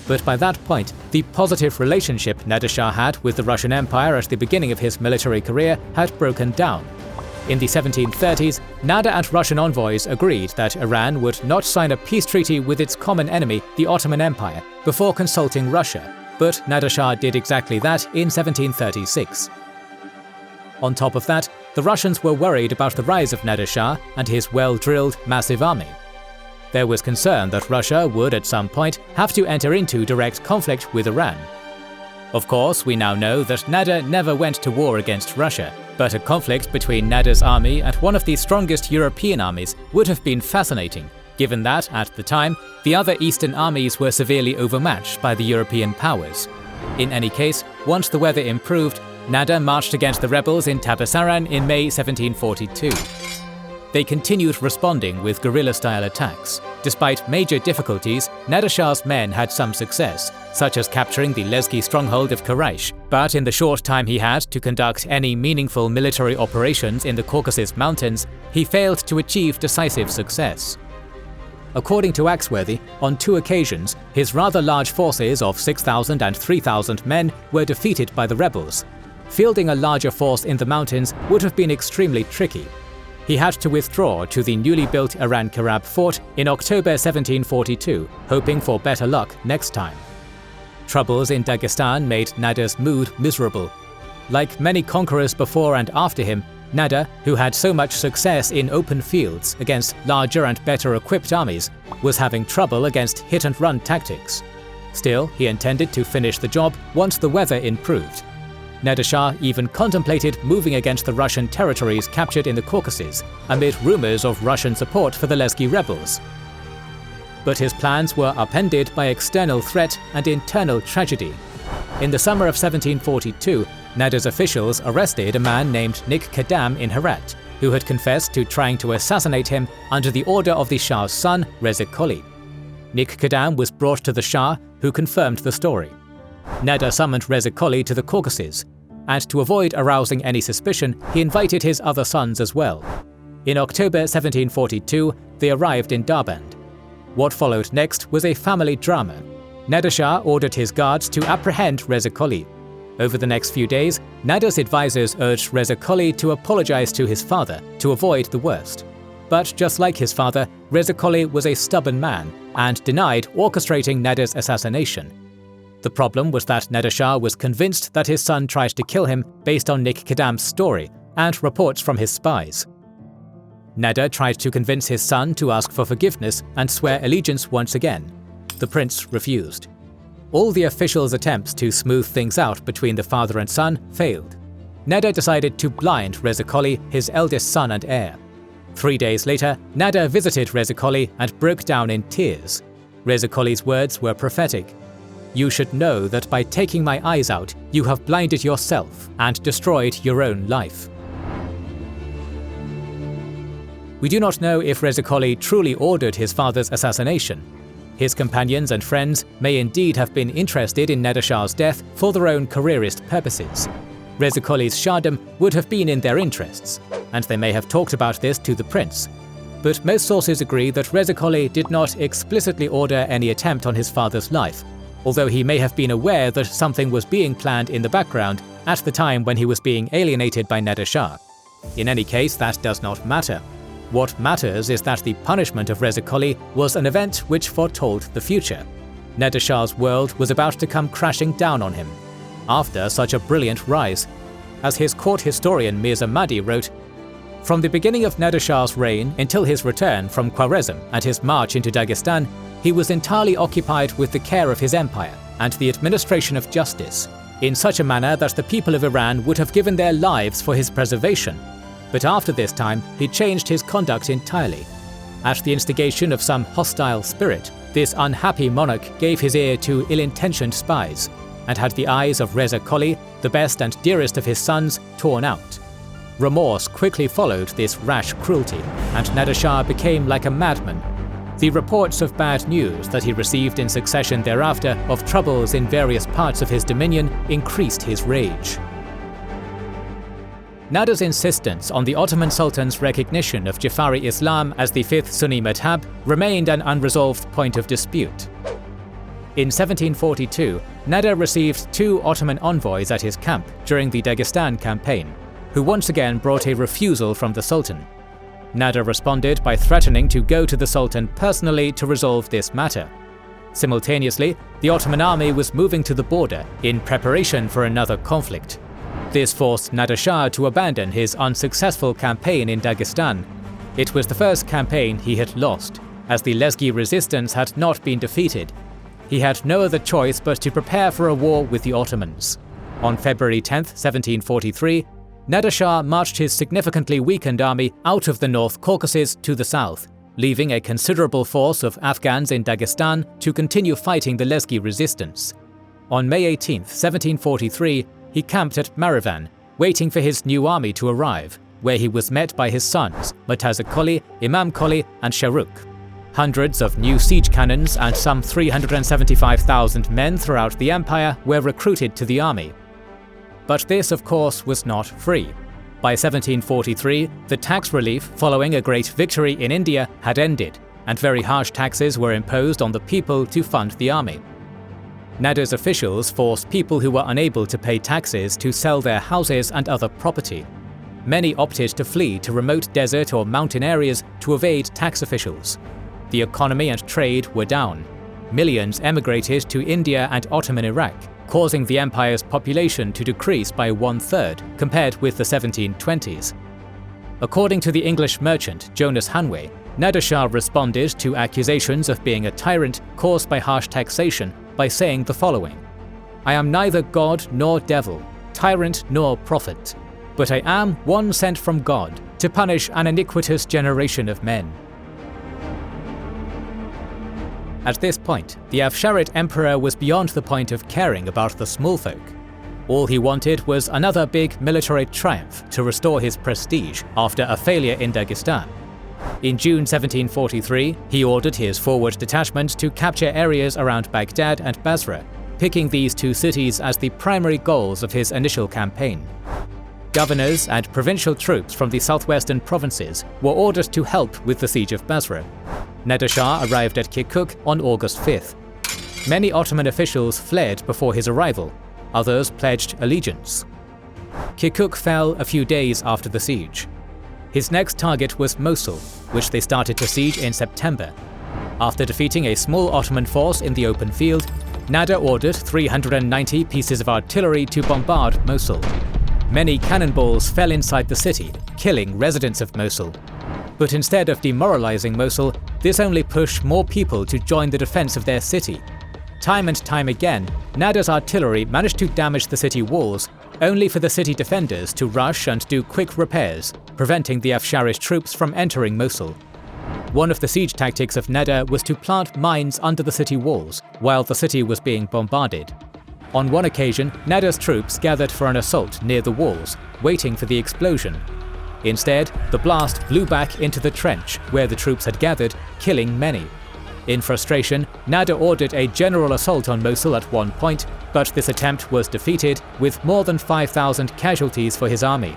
But by that point, the positive relationship Nader Shah had with the Russian Empire at the beginning of his military career had broken down. In the 1730s, Nader and Russian envoys agreed that Iran would not sign a peace treaty with its common enemy, the Ottoman Empire, before consulting Russia, but Nader Shah did exactly that in 1736. On top of that, the Russians were worried about the rise of Nader Shah and his well-drilled, massive army. There was concern that Russia would at some point have to enter into direct conflict with Iran. Of course, we now know that Nader never went to war against Russia, but a conflict between Nader's army and one of the strongest European armies would have been fascinating, given that, at the time, the other Eastern armies were severely overmatched by the European powers. In any case, once the weather improved, Nader marched against the rebels in Tabasaran in May 1742. They continued responding with guerrilla-style attacks. Despite major difficulties, Nader Shah's men had some success, such as capturing the Lezgi stronghold of Karaish, but in the short time he had to conduct any meaningful military operations in the Caucasus Mountains, he failed to achieve decisive success. According to Axworthy, on 2 occasions, his rather large forces of 6,000 and 3,000 men were defeated by the rebels. Fielding a larger force in the mountains would have been extremely tricky. He had to withdraw to the newly built Iran-Karab fort in October 1742, hoping for better luck next time. Troubles in Dagestan made Nader's mood miserable. Like many conquerors before and after him, Nader, who had so much success in open fields against larger and better equipped armies, was having trouble against hit-and-run tactics. Still, he intended to finish the job once the weather improved. Nader Shah even contemplated moving against the Russian territories captured in the Caucasus, amid rumors of Russian support for the Lezgi rebels. But his plans were upended by external threat and internal tragedy. In the summer of 1742, Nader's officials arrested a man named Nik Kadam in Herat, who had confessed to trying to assassinate him under the order of the Shah's son, Reza Qoli. Nik Kadam was brought to the Shah, who confirmed the story. Nader summoned Reza Qoli to the Caucasus, and to avoid arousing any suspicion, he invited his other sons as well. In October 1742, they arrived in Darband. What followed next was a family drama. Nader Shah ordered his guards to apprehend Reza Qoli. Over the next few days, Nader's advisors urged Reza Qoli to apologize to his father to avoid the worst. But just like his father, Reza Qoli was a stubborn man and denied orchestrating Nader's assassination. The problem was that Nader Shah was convinced that his son tried to kill him based on Nik Kadam's story and reports from his spies. Nader tried to convince his son to ask for forgiveness and swear allegiance once again. The prince refused. All the officials' attempts to smooth things out between the father and son failed. Nader decided to blind Reza Qoli, his eldest son and heir. 3 days later, Nader visited Reza Qoli and broke down in tears. Reza Qoli's words were prophetic. "You should know that by taking my eyes out, you have blinded yourself and destroyed your own life." We do not know if Reza Qoli truly ordered his father's assassination. His companions and friends may indeed have been interested in Nader Shah's death for their own careerist purposes. Reza Qoli's Shahdom would have been in their interests, and they may have talked about this to the prince. But most sources agree that Reza Qoli did not explicitly order any attempt on his father's life, although he may have been aware that something was being planned in the background at the time when he was being alienated by Nader Shah. In any case, that does not matter. What matters is that the punishment of Reza Qoli was an event which foretold the future. Nader Shah's world was about to come crashing down on him. After such a brilliant rise, as his court historian Mirza Mahdi wrote, "From the beginning of Nader Shah's reign until his return from Khwarezm and his march into Dagestan, he was entirely occupied with the care of his empire and the administration of justice, in such a manner that the people of Iran would have given their lives for his preservation. But after this time, he changed his conduct entirely. At the instigation of some hostile spirit, this unhappy monarch gave his ear to ill-intentioned spies, and had the eyes of Reza Qoli, the best and dearest of his sons, torn out. Remorse quickly followed this rash cruelty, and Nader Shah became like a madman. The reports of bad news that he received in succession thereafter of troubles in various parts of his dominion increased his rage." Nader's insistence on the Ottoman Sultan's recognition of Jafari Islam as the fifth Sunni madhab remained an unresolved point of dispute. In 1742, Nader received 2 Ottoman envoys at his camp during the Dagestan campaign, who once again brought a refusal from the Sultan. Nader responded by threatening to go to the Sultan personally to resolve this matter. Simultaneously, the Ottoman army was moving to the border in preparation for another conflict. This forced Nader Shah to abandon his unsuccessful campaign in Dagestan. It was the first campaign he had lost, as the Lezgi resistance had not been defeated. He had no other choice but to prepare for a war with the Ottomans. On February 10, 1743, Nader Shah marched his significantly weakened army out of the North Caucasus to the south, leaving a considerable force of Afghans in Dagestan to continue fighting the Lezgi resistance. On May 18, 1743, he camped at Marivan, waiting for his new army to arrive, where he was met by his sons, Murtaza Qoli, Imam Qoli, and Sharuk. Hundreds of new siege cannons and some 375,000 men throughout the empire were recruited to the army. But this, of course, was not free. By 1743, the tax relief following a great victory in India had ended, and very harsh taxes were imposed on the people to fund the army. Nader's officials forced people who were unable to pay taxes to sell their houses and other property. Many opted to flee to remote desert or mountain areas to evade tax officials. The economy and trade were down. Millions emigrated to India and Ottoman Iraq, causing the empire's population to decrease by 1/3 compared with the 1720s. According to the English merchant Jonas Hanway, Nader Shah responded to accusations of being a tyrant caused by harsh taxation by saying the following: "I am neither God nor devil, tyrant nor prophet, but I am one sent from God to punish an iniquitous generation of men." At this point, the Afsharid Emperor was beyond the point of caring about the small folk. All he wanted was another big military triumph to restore his prestige after a failure in Dagestan. In June 1743, he ordered his forward detachment to capture areas around Baghdad and Basra, picking these 2 cities as the primary goals of his initial campaign. Governors and provincial troops from the southwestern provinces were ordered to help with the siege of Basra. Nader Shah arrived at Kirkuk on August 5th. Many Ottoman officials fled before his arrival, others pledged allegiance. Kirkuk fell a few days after the siege. His next target was Mosul, which they started to siege in September. After defeating a small Ottoman force in the open field, Nader ordered 390 pieces of artillery to bombard Mosul. Many cannonballs fell inside the city, killing residents of Mosul. But instead of demoralizing Mosul, this only pushed more people to join the defense of their city. Time and time again, Nader's artillery managed to damage the city walls, only for the city defenders to rush and do quick repairs, preventing the Afsharid troops from entering Mosul. One of the siege tactics of Nader was to plant mines under the city walls while the city was being bombarded. On one occasion, Nader's troops gathered for an assault near the walls, waiting for the explosion. Instead, the blast blew back into the trench where the troops had gathered, killing many. In frustration, Nader ordered a general assault on Mosul at one point, but this attempt was defeated with more than 5,000 casualties for his army.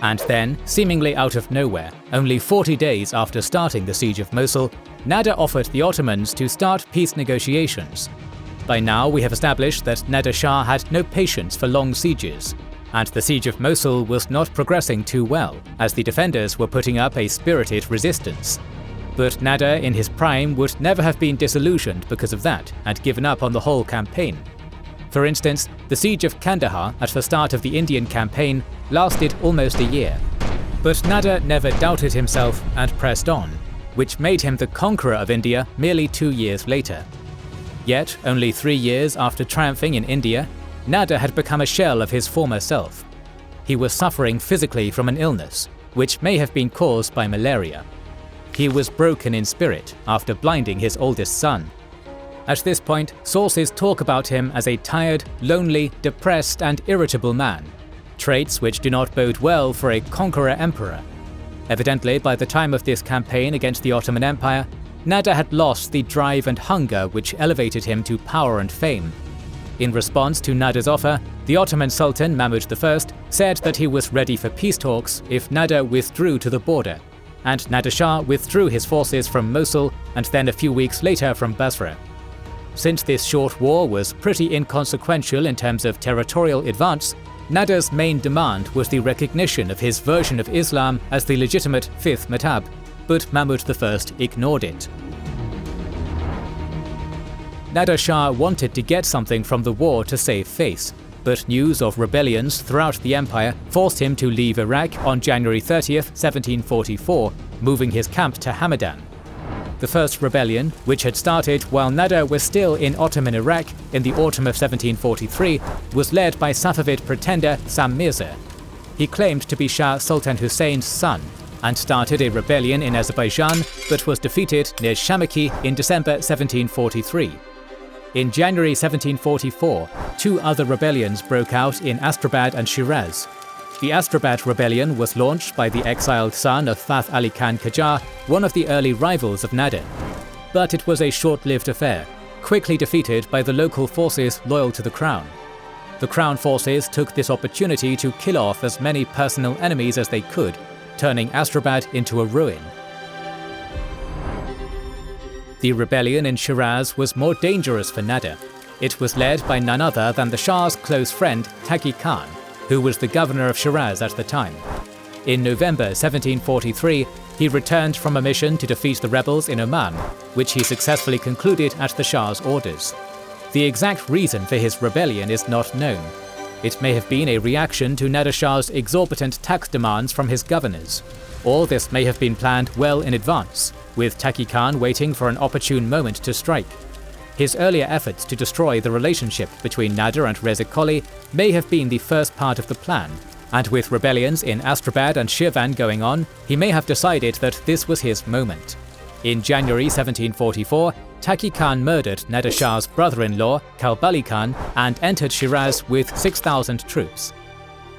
And then, seemingly out of nowhere, only 40 days after starting the siege of Mosul, Nader offered the Ottomans to start peace negotiations. By now we have established that Nader Shah had no patience for long sieges, and the siege of Mosul was not progressing too well, as the defenders were putting up a spirited resistance. But Nader in his prime would never have been disillusioned because of that, and given up on the whole campaign. For instance, the siege of Kandahar at the start of the Indian campaign lasted almost a year. But Nader never doubted himself and pressed on, which made him the conqueror of India merely 2 years later. Yet, only 3 years after triumphing in India, Nader had become a shell of his former self. He was suffering physically from an illness, which may have been caused by malaria. He was broken in spirit after blinding his oldest son. At this point, sources talk about him as a tired, lonely, depressed and irritable man, traits which do not bode well for a conqueror emperor. Evidently, by the time of this campaign against the Ottoman Empire, Nader had lost the drive and hunger which elevated him to power and fame. In response to Nader's offer, the Ottoman Sultan Mahmud I said that he was ready for peace talks if Nader withdrew to the border, and Nader Shah withdrew his forces from Mosul and then a few weeks later from Basra. Since this short war was pretty inconsequential in terms of territorial advance, Nader's main demand was the recognition of his version of Islam as the legitimate fifth madhab, but Mahmud I ignored it. Nader Shah wanted to get something from the war to save face, but news of rebellions throughout the empire forced him to leave Iraq on January 30th, 1744, moving his camp to Hamadan. The first rebellion, which had started while Nader was still in Ottoman Iraq in the autumn of 1743, was led by Safavid pretender Sam Mirza. He claimed to be Shah Sultan Hussein's son, and started a rebellion in Azerbaijan, but was defeated near Shamaki in December 1743. In January 1744, 2 other rebellions broke out in Astrabad and Shiraz. The Astrabad rebellion was launched by the exiled son of Fath Ali Khan Qajar, one of the early rivals of Nader. But it was a short-lived affair, quickly defeated by the local forces loyal to the crown. The crown forces took this opportunity to kill off as many personal enemies as they could, turning Astrabad into a ruin. The rebellion in Shiraz was more dangerous for Nader. It was led by none other than the Shah's close friend Taqi Khan, who was the governor of Shiraz at the time. In November 1743, he returned from a mission to defeat the rebels in Oman, which he successfully concluded at the Shah's orders. The exact reason for his rebellion is not known. It may have been a reaction to Nader Shah's exorbitant tax demands from his governors, or this may have been planned well in advance, with Taqi Khan waiting for an opportune moment to strike. His earlier efforts to destroy the relationship between Nader and Reza Qoli may have been the first part of the plan, and with rebellions in Astrabad and Shirvan going on, he may have decided that this was his moment. In January 1744, Taqi Khan murdered Nader Shah's brother-in-law, Kalbali Khan, and entered Shiraz with 6,000 troops.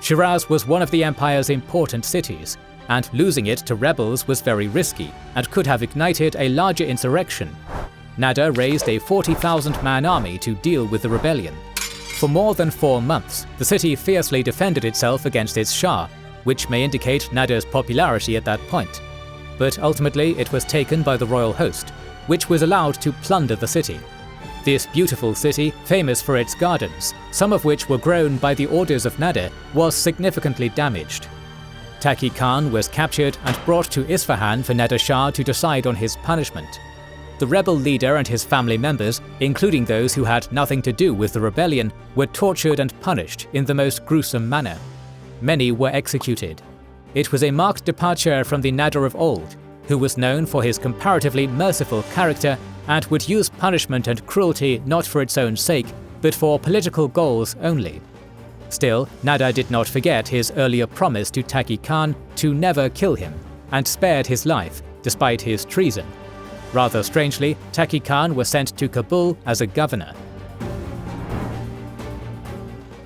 Shiraz was one of the empire's important cities, and losing it to rebels was very risky and could have ignited a larger insurrection. Nader raised a 40,000-man army to deal with the rebellion. For more than 4 months, the city fiercely defended itself against its Shah, which may indicate Nader's popularity at that point. But ultimately it was taken by the royal host, which was allowed to plunder the city. This beautiful city, famous for its gardens, some of which were grown by the orders of Nader, was significantly damaged. Taqi Khan was captured and brought to Isfahan for Nader Shah to decide on his punishment. The rebel leader and his family members, including those who had nothing to do with the rebellion, were tortured and punished in the most gruesome manner. Many were executed. It was a marked departure from the Nader of old, who was known for his comparatively merciful character and would use punishment and cruelty not for its own sake, but for political goals only. Still, Nader did not forget his earlier promise to Taqi Khan to never kill him, and spared his life, despite his treason. Rather strangely, Taqi Khan was sent to Kabul as a governor.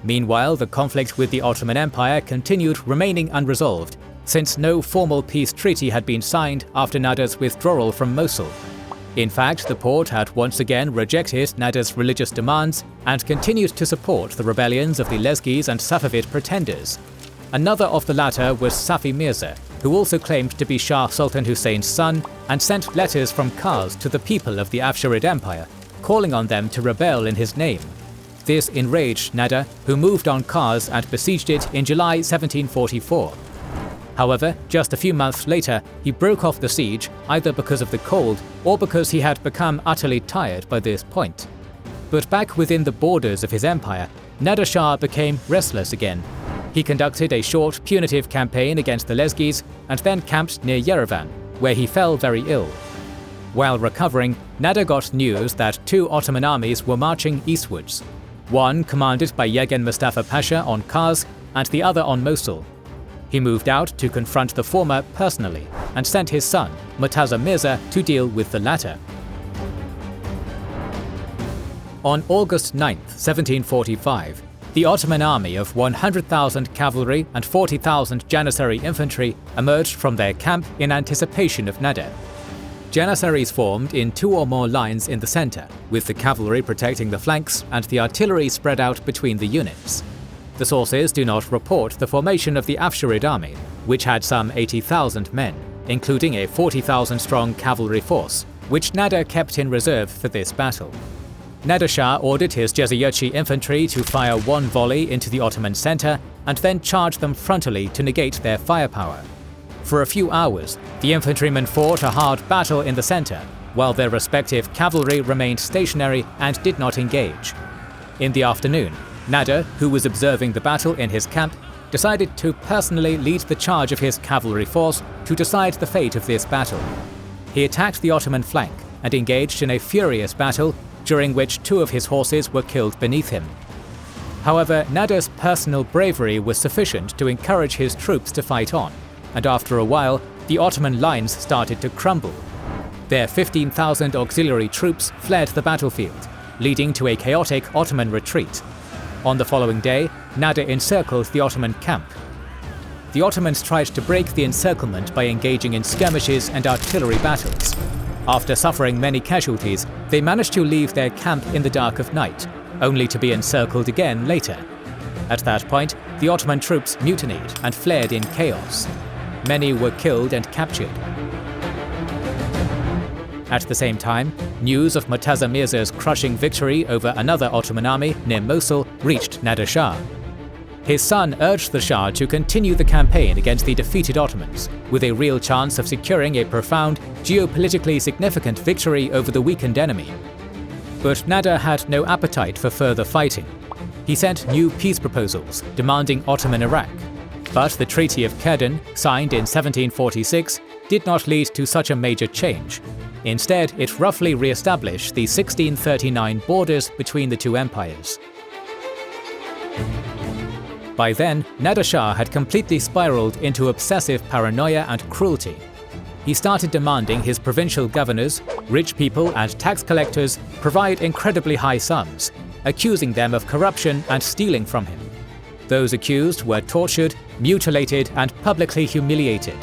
Meanwhile, the conflict with the Ottoman Empire continued remaining unresolved, since no formal peace treaty had been signed after Nader's withdrawal from Mosul. In fact, the Porte had once again rejected Nader's religious demands and continued to support the rebellions of the Lezgis and Safavid pretenders. Another of the latter was Safi Mirza, who also claimed to be Shah Sultan Hussein's son and sent letters from Kars to the people of the Afsharid Empire, calling on them to rebel in his name. This enraged Nader, who moved on Kars and besieged it in July 1744. However, just a few months later, he broke off the siege either because of the cold or because he had become utterly tired by this point. But back within the borders of his empire, Nader Shah became restless again. He conducted a short, punitive campaign against the Lezgis and then camped near Yerevan, where he fell very ill. While recovering, Nader got news that 2 Ottoman armies were marching eastwards, one commanded by Yegin Mustafa Pasha on Kars and the other on Mosul. He moved out to confront the former personally and sent his son, Murtaza Mirza, to deal with the latter. On August 9, 1745, the Ottoman army of 100,000 cavalry and 40,000 Janissary infantry emerged from their camp in anticipation of Nader. Janissaries formed in 2 or more lines in the center, with the cavalry protecting the flanks and the artillery spread out between the units. The sources do not report the formation of the Afsharid army, which had some 80,000 men, including a 40,000-strong cavalry force, which Nader kept in reserve for this battle. Nader Shah ordered his Jezayirchi infantry to fire 1 volley into the Ottoman center and then charge them frontally to negate their firepower. For a few hours, the infantrymen fought a hard battle in the center, while their respective cavalry remained stationary and did not engage. In the afternoon, Nader, who was observing the battle in his camp, decided to personally lead the charge of his cavalry force to decide the fate of this battle. He attacked the Ottoman flank and engaged in a furious battle, during which 2 of his horses were killed beneath him. However, Nader's personal bravery was sufficient to encourage his troops to fight on, and after a while, the Ottoman lines started to crumble. Their 15,000 auxiliary troops fled the battlefield, leading to a chaotic Ottoman retreat. On the following day, Nader encircled the Ottoman camp. The Ottomans tried to break the encirclement by engaging in skirmishes and artillery battles. After suffering many casualties, they managed to leave their camp in the dark of night, only to be encircled again later. At that point, the Ottoman troops mutinied and fled in chaos. Many were killed and captured. At the same time, news of Murtaza Mirza's crushing victory over another Ottoman army near Mosul reached Nader Shah. His son urged the Shah to continue the campaign against the defeated Ottomans, with a real chance of securing a profound, geopolitically significant victory over the weakened enemy. But Nader had no appetite for further fighting. He sent new peace proposals demanding Ottoman Iraq. But the Treaty of Kerden, signed in 1746, did not lead to such a major change. Instead, it roughly re-established the 1639 borders between the 2 empires. By then, Nader Shah had completely spiraled into obsessive paranoia and cruelty. He started demanding his provincial governors, rich people and tax collectors provide incredibly high sums, accusing them of corruption and stealing from him. Those accused were tortured, mutilated and publicly humiliated.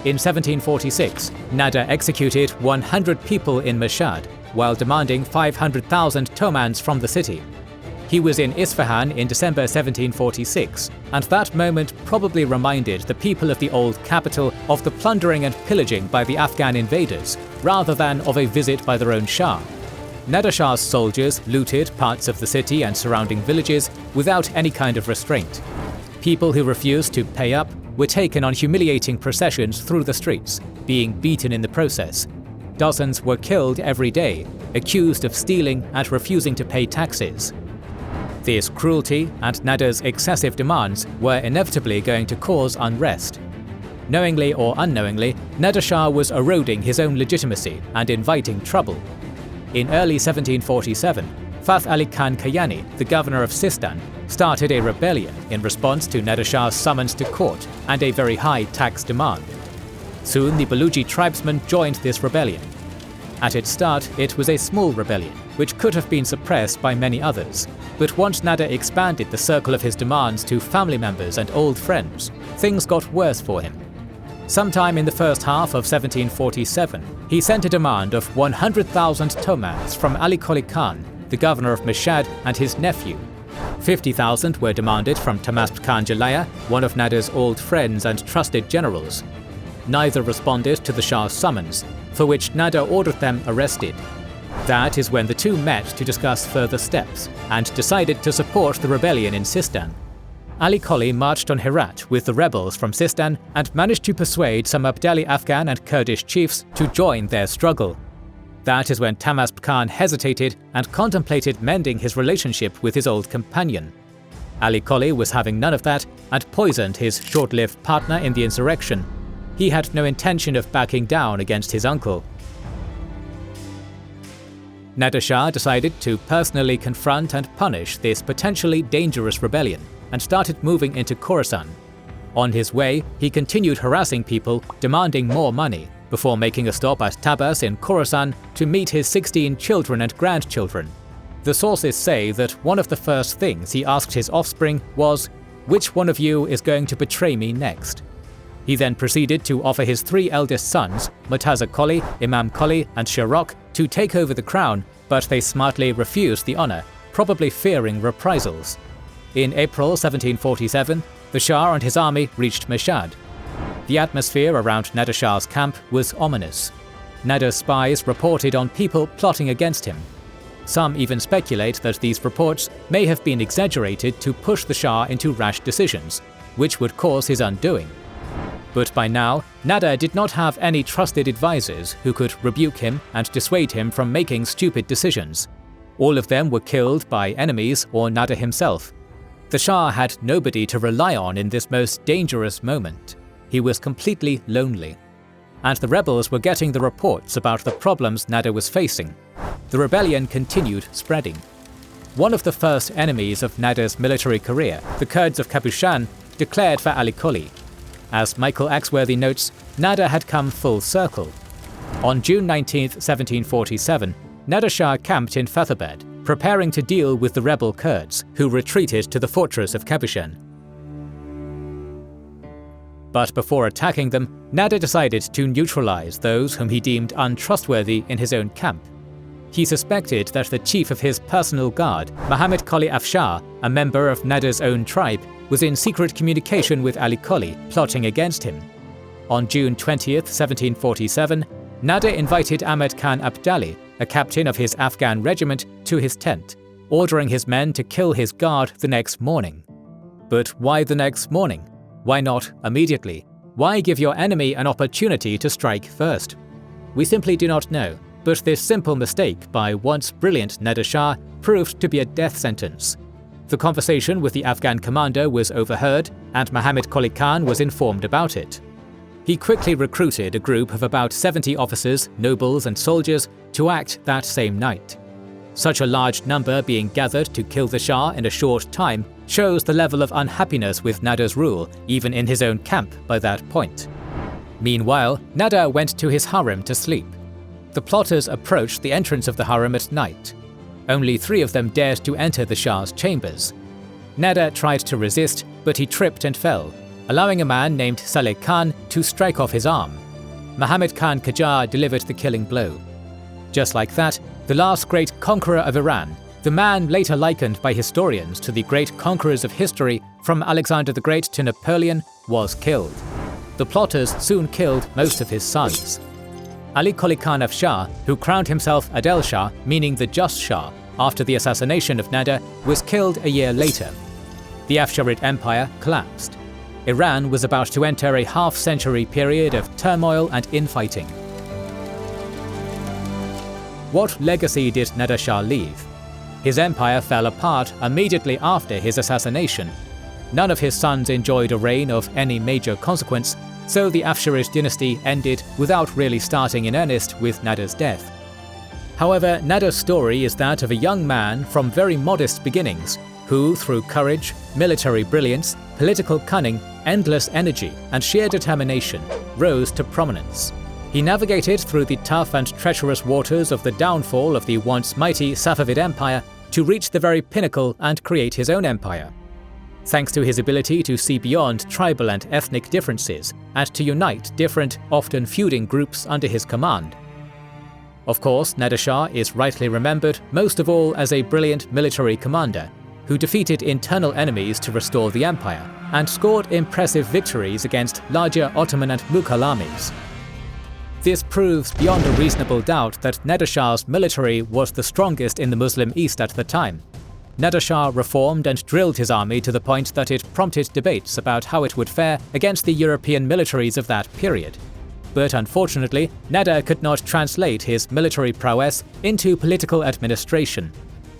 In 1746, Nader executed 100 people in Mashhad, while demanding 500,000 tomans from the city. He was in Isfahan in December 1746, and that moment probably reminded the people of the old capital of the plundering and pillaging by the Afghan invaders, rather than of a visit by their own Shah. Nader Shah's soldiers looted parts of the city and surrounding villages without any kind of restraint. People who refused to pay up were taken on humiliating processions through the streets, being beaten in the process. Dozens were killed every day, accused of stealing and refusing to pay taxes. This cruelty and Nader's excessive demands were inevitably going to cause unrest. Knowingly or unknowingly, Nader Shah was eroding his own legitimacy and inviting trouble. In early 1747, Fath Ali Khan Kayani, the governor of Sistan, started a rebellion in response to Nader Shah's summons to court and a very high tax demand. Soon the Baluchi tribesmen joined this rebellion. At its start, it was a small rebellion, which could have been suppressed by many others, but once Nader expanded the circle of his demands to family members and old friends, things got worse for him. Sometime in the first half of 1747, he sent a demand of 100,000 tomans from Ali Qoli Khan, the governor of Mashhad, and his nephew. 50,000 were demanded from Tahmasp Khan Jalaya, one of Nader's old friends and trusted generals. Neither responded to the Shah's summons, for which Nader ordered them arrested. That is when the two met to discuss further steps, and decided to support the rebellion in Sistan. Ali Qoli marched on Herat with the rebels from Sistan and managed to persuade some Abdali Afghan and Kurdish chiefs to join their struggle. That is when Tahmasp Khan hesitated and contemplated mending his relationship with his old companion. Ali Qoli was having none of that and poisoned his short-lived partner in the insurrection. He had no intention of backing down against his uncle. Nader Shah decided to personally confront and punish this potentially dangerous rebellion and started moving into Khorasan. On his way, he continued harassing people, demanding more money, before making a stop at Tabbas in Khorasan to meet his 16 children and grandchildren. The sources say that one of the first things he asked his offspring was, "Which one of you is going to betray me next?" He then proceeded to offer his three eldest sons, Murtaza Qoli, Imam Qoli, and Shirok, to take over the crown, but they smartly refused the honor, probably fearing reprisals. In April 1747, the Shah and his army reached Mashhad. The atmosphere around Nader Shah's camp was ominous. Nader's spies reported on people plotting against him. Some even speculate that these reports may have been exaggerated to push the Shah into rash decisions, which would cause his undoing. But by now, Nader did not have any trusted advisors who could rebuke him and dissuade him from making stupid decisions. All of them were killed by enemies or Nader himself. The Shah had nobody to rely on in this most dangerous moment. He was completely lonely. And the rebels were getting the reports about the problems Nader was facing. The rebellion continued spreading. One of the first enemies of Nader's military career, the Kurds of Kabushan, declared for Ali Qoli. As Michael Axworthy notes, Nader had come full circle. On June 19, 1747, Nader Shah camped in Fathabad, preparing to deal with the rebel Kurds, who retreated to the fortress of Kabushan. But before attacking them, Nader decided to neutralize those whom he deemed untrustworthy in his own camp. He suspected that the chief of his personal guard, Muhammad Qoli Afshar, a member of Nader's own tribe, was in secret communication with Ali Qoli, plotting against him. On June 20, 1747, Nader invited Ahmed Khan Abdali, a captain of his Afghan regiment, to his tent, ordering his men to kill his guard the next morning. But why the next morning? Why not immediately? Why give your enemy an opportunity to strike first? We simply do not know, but this simple mistake by once brilliant Nader Shah proved to be a death sentence. The conversation with the Afghan commander was overheard, and Muhammad Qoli Khan was informed about it. He quickly recruited a group of about 70 officers, nobles, and soldiers to act that same night. Such a large number being gathered to kill the Shah in a short time shows the level of unhappiness with Nader's rule, even in his own camp by that point. Meanwhile, Nader went to his harem to sleep. The plotters approached the entrance of the harem at night. Only 3 of them dared to enter the Shah's chambers. Nader tried to resist, but he tripped and fell, allowing a man named Saleh Khan to strike off his arm. Muhammad Khan Qajar delivered the killing blow. Just like that, the last great conqueror of Iran, the man later likened by historians to the great conquerors of history from Alexander the Great to Napoleon, was killed. The plotters soon killed most of his sons. Ali Qoli Khan Afshar, who crowned himself Adel Shah, meaning the Just Shah, after the assassination of Nader, was killed a year later. The Afsharid Empire collapsed. Iran was about to enter a half-century period of turmoil and infighting. What legacy did Nader Shah leave? His empire fell apart immediately after his assassination. None of his sons enjoyed a reign of any major consequence, so the Afsharid dynasty ended without really starting in earnest with Nader's death. However, Nader's story is that of a young man from very modest beginnings who, through courage, military brilliance, political cunning, endless energy, and sheer determination, rose to prominence. He navigated through the tough and treacherous waters of the downfall of the once mighty Safavid Empire to reach the very pinnacle and create his own empire. Thanks to his ability to see beyond tribal and ethnic differences and to unite different, often feuding groups under his command. Of course, Nader Shah is rightly remembered most of all as a brilliant military commander who defeated internal enemies to restore the empire and scored impressive victories against larger Ottoman and Mughal armies. This proves beyond a reasonable doubt that Nader Shah's military was the strongest in the Muslim East at the time. Nader Shah reformed and drilled his army to the point that it prompted debates about how it would fare against the European militaries of that period. But unfortunately, Nader could not translate his military prowess into political administration.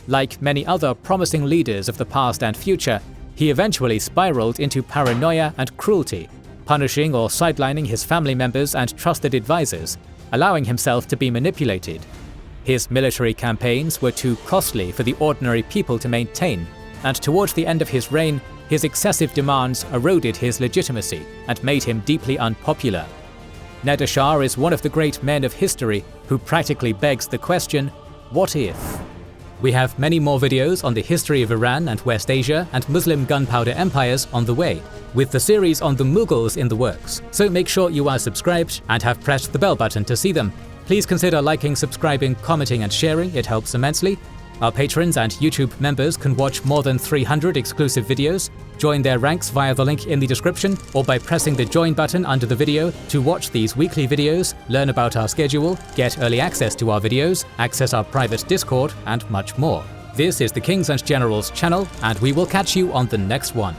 Like many other promising leaders of the past and future, he eventually spiraled into paranoia and cruelty, punishing or sidelining his family members and trusted advisors, allowing himself to be manipulated. His military campaigns were too costly for the ordinary people to maintain, and towards the end of his reign, his excessive demands eroded his legitimacy and made him deeply unpopular. Nader Shah is one of the great men of history who practically begs the question, what if? We have many more videos on the history of Iran and West Asia and Muslim gunpowder empires on the way, with the series on the Mughals in the works, so make sure you are subscribed and have pressed the bell button to see them. Please consider liking, subscribing, commenting and sharing, it helps immensely. Our patrons and YouTube members can watch more than 300 exclusive videos. Join their ranks via the link in the description or by pressing the join button under the video to watch these weekly videos, learn about our schedule, get early access to our videos, access our private Discord, and much more. This is the Kings and Generals channel, and we will catch you on the next one.